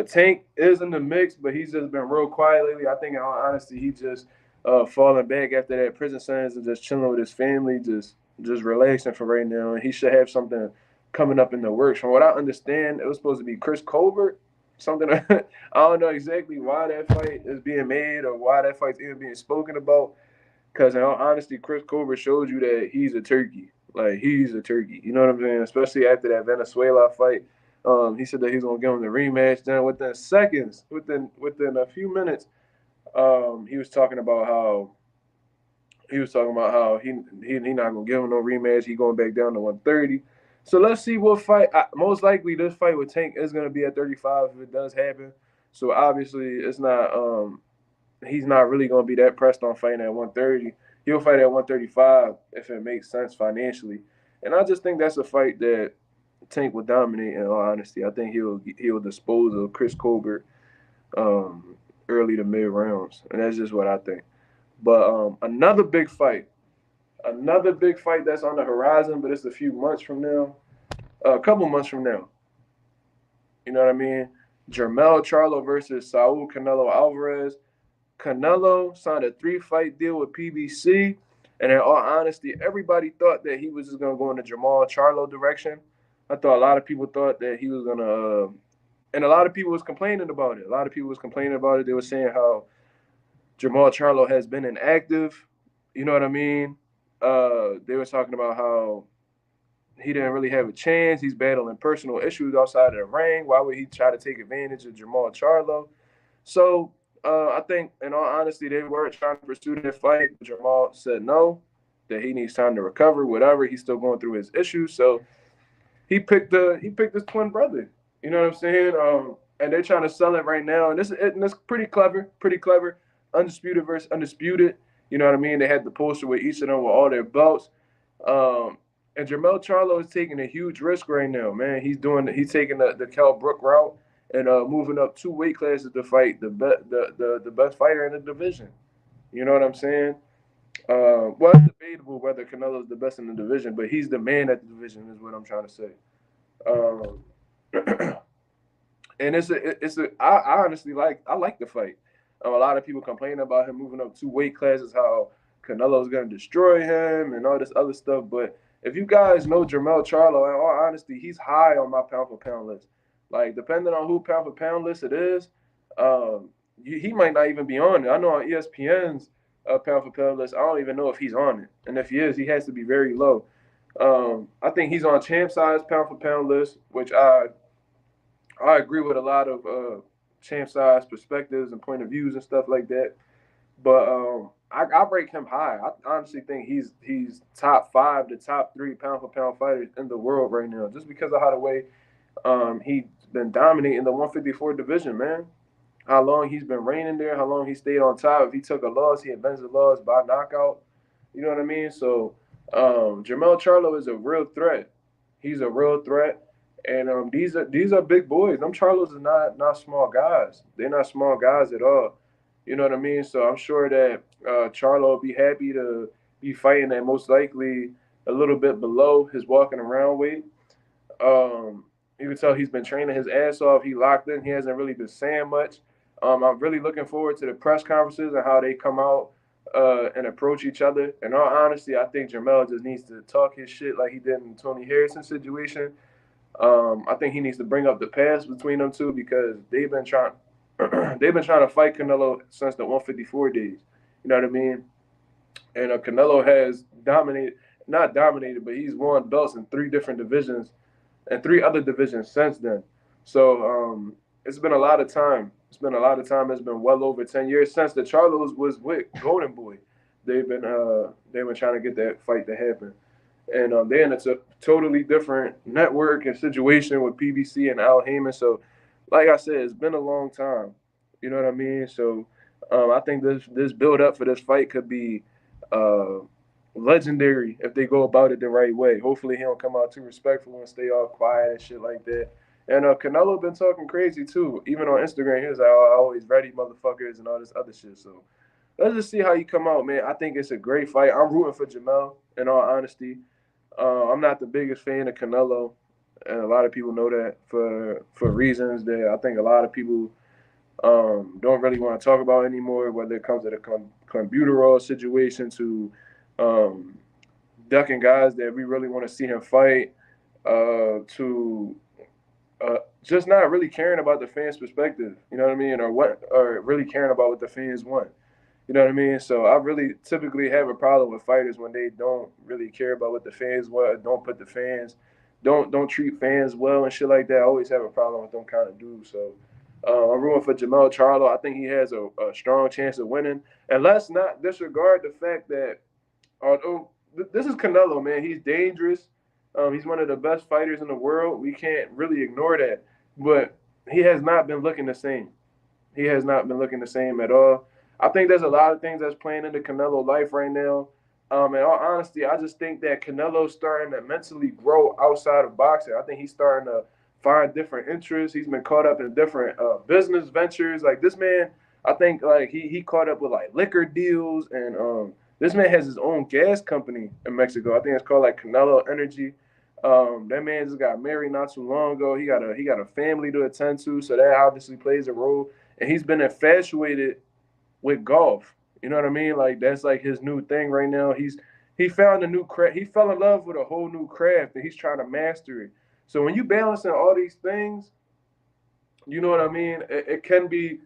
Tank is in the mix, but he's just been real quiet lately. I think, in all honesty, he just falling back after that prison sentence and just chilling with his family, just relaxing for right now. And he should have something coming up in the works. From what I understand, it was supposed to be Chris Colbert. Something I don't know exactly why that fight is being made or why that fight's even being spoken about. Because in all honesty, Chris Colbert showed you that he's a turkey. Like he's a turkey. You know what I'm saying? Especially after that Venezuela fight. He said that he's gonna give him the rematch. Then within seconds, within a few minutes, he was talking about how he not gonna give him no rematch. He going back down to 130. So let's see what fight. Most likely, this fight with Tank is gonna be at 35 if it does happen. So obviously, it's not. He's not really going to be that pressed on fighting at 130. He'll fight at 135 if it makes sense financially. And I just think that's a fight that Tank will dominate. In all honesty, I think he'll dispose of Chris Colbert early to mid rounds, and that's just what I think. But another big fight that's on the horizon, but it's a few months from now, a couple months from now. You know what I mean? Jermell Charlo versus Saul Canelo Alvarez. Canelo signed a 3-fight deal with PBC, and in all honesty, everybody thought that he was just gonna go in the Jamal Charlo direction. I thought a lot of people thought that he was gonna, and a lot of people was complaining about it. A lot of people was complaining about it. They were saying how Jamal Charlo has been inactive. You know what I mean? They were talking about how he didn't really have a chance. He's battling personal issues outside of the ring. Why would he try to take advantage of Jamal Charlo? So I think, in all honesty, they were trying to pursue that fight. Jamal said no, that he needs time to recover, whatever. He's still going through his issues, so he picked his twin brother. You know what I'm saying? And they're trying to sell it right now, and this pretty clever, pretty clever. Undisputed versus undisputed. You know what I mean? They had the poster with each of them with all their belts. Um, and Jermell Charlo is taking a huge risk right now, man. He's taking the Kell Brook route and moving up 2 weight classes to fight the best fighter in the division. You know what I'm saying? Well, it's debatable whether Canelo is the best in the division, but he's the man at the division, is what I'm trying to say. Um, and I honestly like the fight. A lot of people complaining about him moving up 2 weight classes, how Canelo's gonna destroy him and all this other stuff. But if you guys know Jermell Charlo, in all honesty, he's high on my pound for pound list. Like depending on who pound for pound list it is, he might not even be on it. I know on ESPN's pound for pound list, I don't even know if he's on it, and if he is, he has to be very low. I think he's on champ size pound for pound list, which I agree with a lot of champ size perspectives and point of views and stuff like that. But I break him high. I honestly think he's top five to top three pound for pound fighters in the world right now, just because of how the way he's been dominating the 154 division, man. How long he's been reigning there, how long he stayed on top. If he took a loss, he avenged the loss by knockout. You know what I mean? So Jermell Charlo is a real threat. He's a real threat. And these are big boys. Them Charlos are not small guys. They're not small guys at all. You know what I mean? So I'm sure that Charlo will be happy to be fighting at most likely a little bit below his walking around weight. You can tell he's been training his ass off. He locked in. He hasn't really been saying much. I'm really looking forward to the press conferences and how they come out and approach each other. In all honesty, I think Jermell just needs to talk his shit like he did in the Tony Harrison situation. I think he needs to bring up the past between them two because they've been trying to fight Canelo since the 154 days. You know what I mean? And Canelo has dominated, not dominated, but he's won belts in 3 different divisions and 3 other divisions since then. So it's been a lot of time. It's been a lot of time. It's been well over 10 years since the Charlos was with Golden Boy. They've been trying to get that fight to happen, and then it's a totally different network and situation with PBC and Al Heyman. So, like I said, it's been a long time. You know what I mean? So, I think this build up for this fight could be uh, legendary if they go about it the right way. Hopefully, he don't come out too respectful and stay all quiet and shit like that. And Canelo been talking crazy too, even on Instagram. He was like, "Oh, I always ready, motherfuckers," and all this other shit. So let's just see how you come out, man. I think it's a great fight. I'm rooting for Jamel, in all honesty. I'm not the biggest fan of Canelo. and a lot of people know that for reasons that I think a lot of people don't really want to talk about anymore. Whether it comes to the clenbuterol situation, to um, ducking guys that we really want to see him fight, to just not really caring about the fans' perspective. You know what I mean, or really caring about what the fans want. You know what I mean? So I really typically have a problem with fighters when they don't really care about what the fans want, don't put the fans, don't treat fans well and shit like that. I always have a problem with them kind of dudes. So I'm rooting for Jamel Charlo. I think he has a strong chance of winning. And let's not disregard the fact that although this is Canelo, man, he's dangerous. He's one of the best fighters in the world. We can't really ignore that. But he has not been looking the same. He has not been looking the same at all. I think there's a lot of things that's playing into Canelo life right now. In all honesty, I just think that Canelo's starting to mentally grow outside of boxing. I think he's starting to find different interests. He's been caught up in different business ventures. Like this man, I think like he caught up with like liquor deals, and this man has his own gas company in Mexico. I think it's called like Canelo Energy. That man just got married not too long ago. He got a family to attend to, so that obviously plays a role. And he's been infatuated with golf. You know what I mean? Like that's like his new thing right now. He found a new craft. He fell in love with a whole new craft, and he's trying to master it. So when you balancing all these things, you know what I mean? It can be,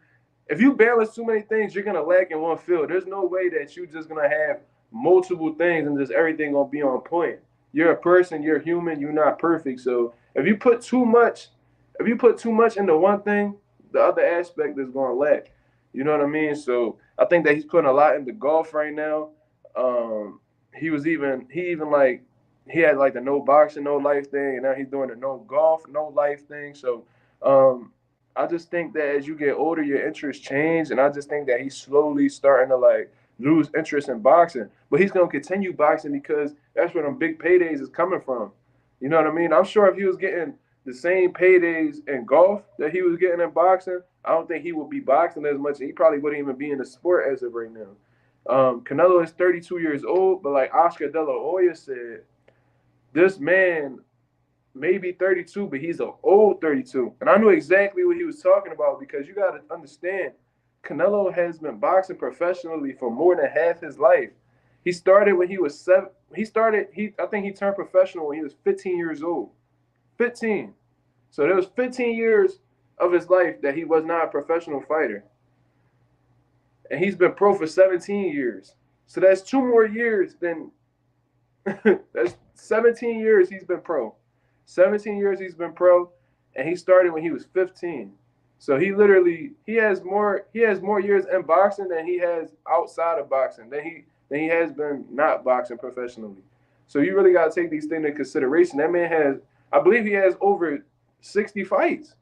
if you balance too many things, you're gonna lack in one field. There's no way that you're just gonna have multiple things and just everything gonna be on point. You're a person, you're human, you're not perfect. So if you put too much into one thing, the other aspect is gonna lack. You know what I mean? So I think that he's putting a lot into golf right now. He even like he had like the no boxing, no life thing, and now he's doing the no golf, no life thing. So um, I just think that as you get older, your interests change, and I just think that he's slowly starting to like lose interest in boxing. But he's gonna continue boxing because that's where them big paydays is coming from. You know what I mean? I'm sure if he was getting the same paydays in golf that he was getting in boxing, I don't think he would be boxing as much. He probably wouldn't even be in the sport as of right now. Canelo is 32 years old, but like Oscar De La Hoya said, this man may be 32, but he's an old 32. And I knew exactly what he was talking about because you got to understand, Canelo has been boxing professionally for more than half his life. He started when he was seven. I think he turned professional when he was 15 years old. 15. So there was 15 years of his life that he was not a professional fighter. And he's been pro for 17 years. So that's 2 more years than that's 17 years he's been pro. 17 years he's been pro, and he started when he was 15. So he has more years in boxing than he has outside of boxing. Than he has been not boxing professionally. So you really got to take these things into consideration. That man has, I believe he has over 60 fights.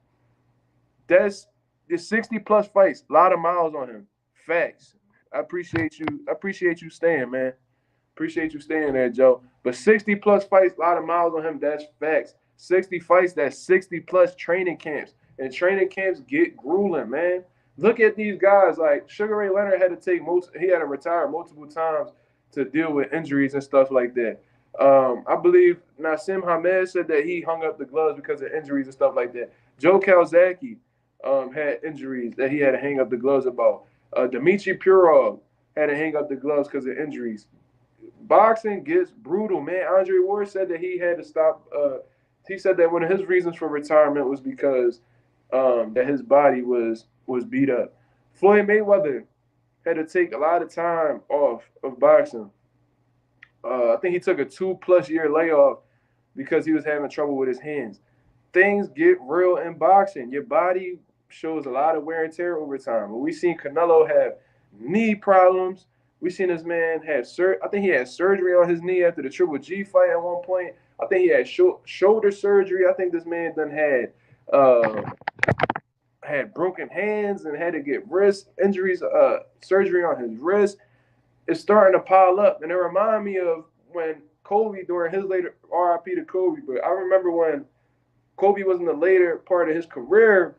That's 60 plus fights. A lot of miles on him. Facts. I appreciate you. I appreciate you staying, man. Appreciate you staying there, Joe. But 60 plus fights, a lot of miles on him. That's facts. 60 fights, that's 60 plus training camps. And training camps get grueling, man. Look at these guys. Like Sugar Ray Leonard had to he had to retire multiple times to deal with injuries and stuff like that. I believe Nassim Hamed said that he hung up the gloves because of injuries and stuff like that. Joe Calzaghe had injuries that he had to hang up the gloves about. Dmitry Purov had to hang up the gloves because of injuries. Boxing gets brutal, man. Andre Ward said that he had to stop. He said that one of his reasons for retirement was because that his body was beat up. Floyd Mayweather had to take a lot of time off of boxing. I think he took a 2+ year layoff because he was having trouble with his hands. Things get real in boxing. Your body shows a lot of wear and tear over time. We've seen Canelo have knee problems. We've seen this man have I think he had surgery on his knee after the Triple G fight at one point. I think he had shoulder surgery. I think this man then had broken hands and had to get wrist injuries, surgery on his wrist. It's starting to pile up, and it reminded me of when Kobe during his later RIP to Kobe. But I remember when Kobe was in the later part of his career,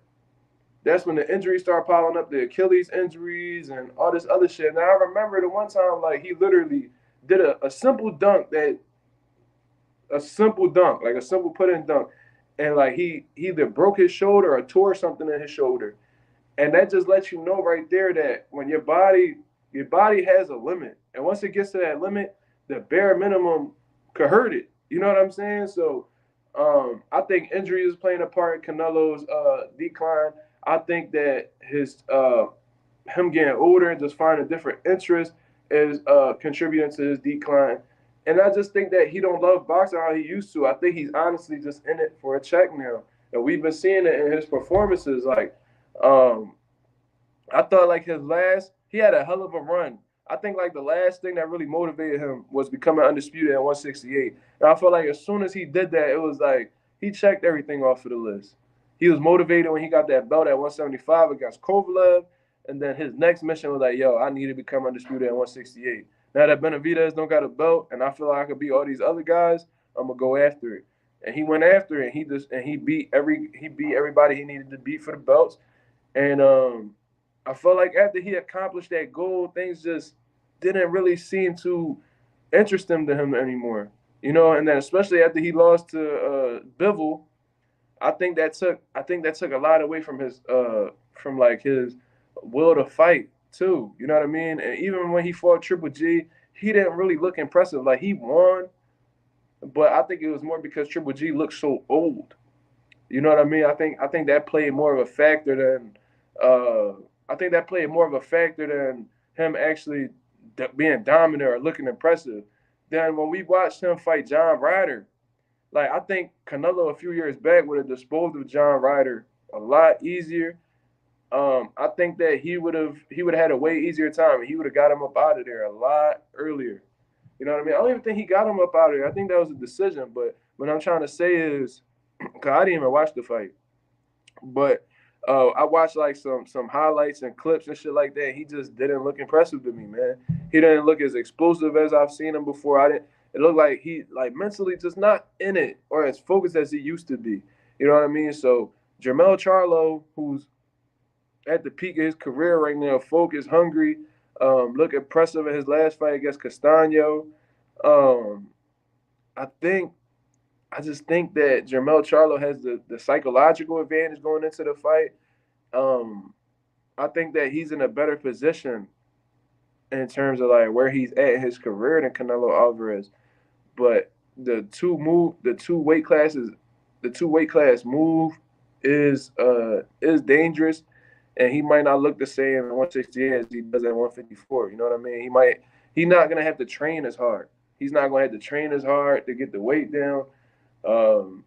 that's when the injuries started piling up, the Achilles injuries and all this other shit. And I remember the one time, like, he literally did a simple dunk, like a simple put-in dunk, and like he either broke his shoulder or tore something in his shoulder, and that just lets you know right there that when your body has a limit, and once it gets to that limit, the bare minimum could hurt it. You know what I'm saying? So, I think injury is playing a part in Canelo's decline. I think that his him getting older and just finding different interests is contributing to his decline. And I just think that he don't love boxing how he used to. I think he's honestly just in it for a check now, and we've been seeing it in his performances. Like, um, I thought like he had a hell of a run. I think like the last thing that really motivated him was becoming undisputed at 168. And I felt like as soon as he did that, it was like he checked everything off of the list. He was motivated when he got that belt at 175 against Kovalev, and then his next mission was like, "Yo, I need to become undisputed at 168." Now that Benavidez don't got a belt, and I feel like I could beat all these other guys, I'm gonna go after it. And he went after it. He beat everybody he needed to beat for the belts. And I felt like after he accomplished that goal, things just didn't really seem to interest him anymore. You know, and then especially after he lost to Bivol, I think that took a lot away from his from like his will to fight too. You know what I mean? And even when he fought Triple G, he didn't really look impressive. Like he won, but I think it was more because Triple G looked so old. You know what I mean? I think that played more of a factor than uh, I think that played more of a factor than him actually being dominant or looking impressive. Then when we watched him fight John Ryder, like I think Canelo a few years back would have disposed of John Ryder a lot easier. I think that he would have had a way easier time. He would have got him up out of there a lot earlier. You know what I mean? I don't even think he got him up out of there. I think that was a decision. But what I'm trying to say is, cause I didn't even watch the fight, but I watched like some highlights and clips and shit like that. He just didn't look impressive to me, man. He didn't look as explosive as I've seen him before. I didn't. It looked like he like mentally just not in it or as focused as he used to be. You know what I mean? So Jermell Charlo, who's at the peak of his career right now, focused, hungry, look impressive in his last fight against Castano. Um, I think I just think that Jermell Charlo has the psychological advantage going into the fight. Um, I think that he's in a better position in terms of like where he's at in his career than Canelo Alvarez. But the two weight classes, the two weight class move is dangerous, and he might not look the same at 168 as he does at 154. You know what I mean? He's not gonna have to train as hard. He's not gonna have to train as hard to get the weight down. Um,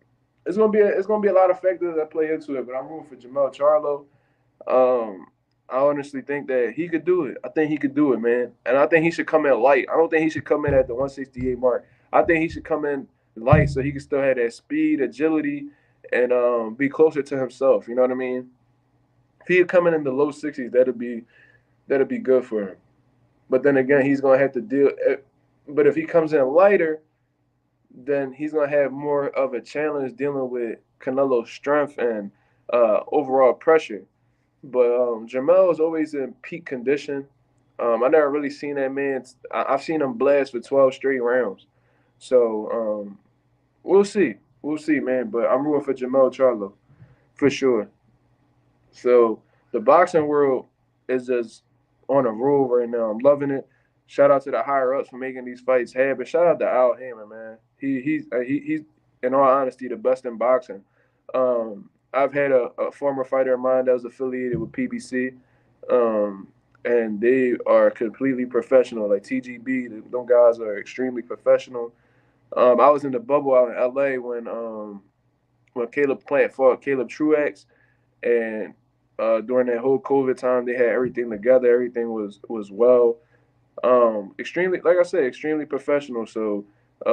it's gonna be a lot of factors that play into it, but I'm rooting for Jermell Charlo. Um, I honestly think that he could do it. I think he could do it, man. And I think he should come in light. I don't think he should come in at the 168 mark. I think he should come in light so he can still have that speed, agility, and be closer to himself. You know what I mean? If he come in the low 60s, that'd be good for him. But then again, he's gonna have to deal. But if he comes in lighter, then he's gonna have more of a challenge dealing with Canelo's strength and overall pressure. But Jamel is always in peak condition. I never really seen that man. I've seen him blast for 12 straight rounds. So we'll see. We'll see, man. But I'm rooting for Jamel Charlo for sure. So the boxing world is just on a roll right now. I'm loving it. Shout out to the higher ups for making these fights happen. Shout out to Al Hammond, man. He's in all honesty the best in boxing. I've had a former fighter of mine that was affiliated with PBC, um, and they are completely professional. Like TGB, them guys are extremely professional. I was in the bubble out in LA when Caleb Plant fought Caleb Truax, and during that whole COVID time, they had everything together. Everything was well. Extremely, like I said, extremely professional. So,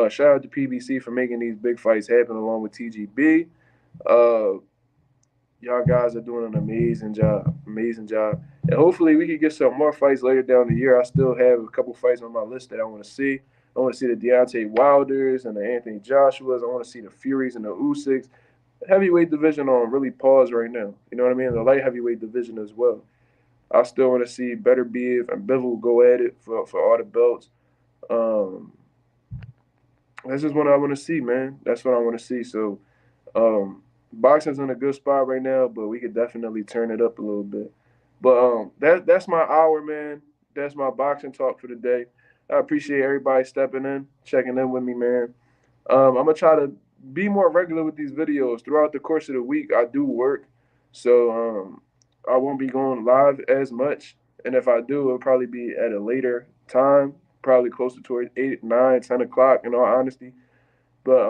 shout out to PBC for making these big fights happen along with TGB. Uh, y'all guys are doing an amazing job, and hopefully we can get some more fights later down the year. I still have a couple fights on my list that I want to see. I want to see the Deontay Wilders and the Anthony Joshua's. I want to see the Furies and the Usyks. Heavyweight division on really pause right now. You know what I mean? The light heavyweight division as well. I still want to see Better Beef and Bivol go at it for all the belts. Um, that's just what I want to see, man. That's what I want to see. So, boxing's in a good spot right now, but we could definitely turn it up a little bit. But that's my hour, man. That's my boxing talk for the day. I appreciate everybody stepping in, checking in with me, man. I'm gonna try to be more regular with these videos throughout the course of the week. I do work, so I won't be going live as much. And if I do, it'll probably be at a later time, probably closer towards 8, 9, 10 o'clock. In all honesty, but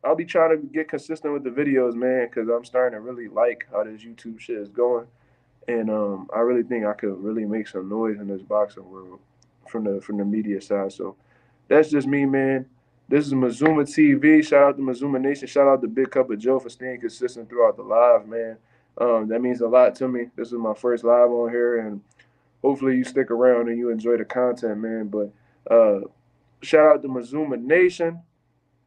I'll be trying to get consistent with the videos, man, because I'm starting to really like how this YouTube shit is going, and I really think I could really make some noise in this boxing world from the media side. So that's just me, man. This is Mazuma TV. Shout out to Mazuma Nation. Shout out to Big Cup of Joe for staying consistent throughout the live, man. That means a lot to me. This is my first live on here, and hopefully you stick around and you enjoy the content, man. But shout out to Mazuma Nation.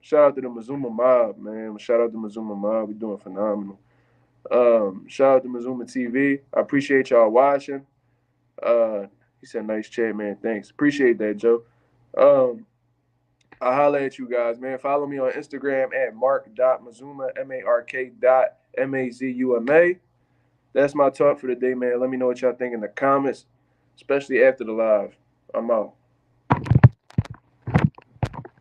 Shout out to the Mazuma Mob, man. Shout out to Mazuma Mob. We're doing phenomenal. Shout out to Mazuma TV. I appreciate y'all watching. He said, nice chat, man. Thanks. Appreciate that, Joe. Um, I'll holler at you guys, man. Follow me on Instagram at mark.mazuma, MARK.MAZUMA. That's my talk for the day, man. Let me know what y'all think in the comments, especially after the live. I'm out.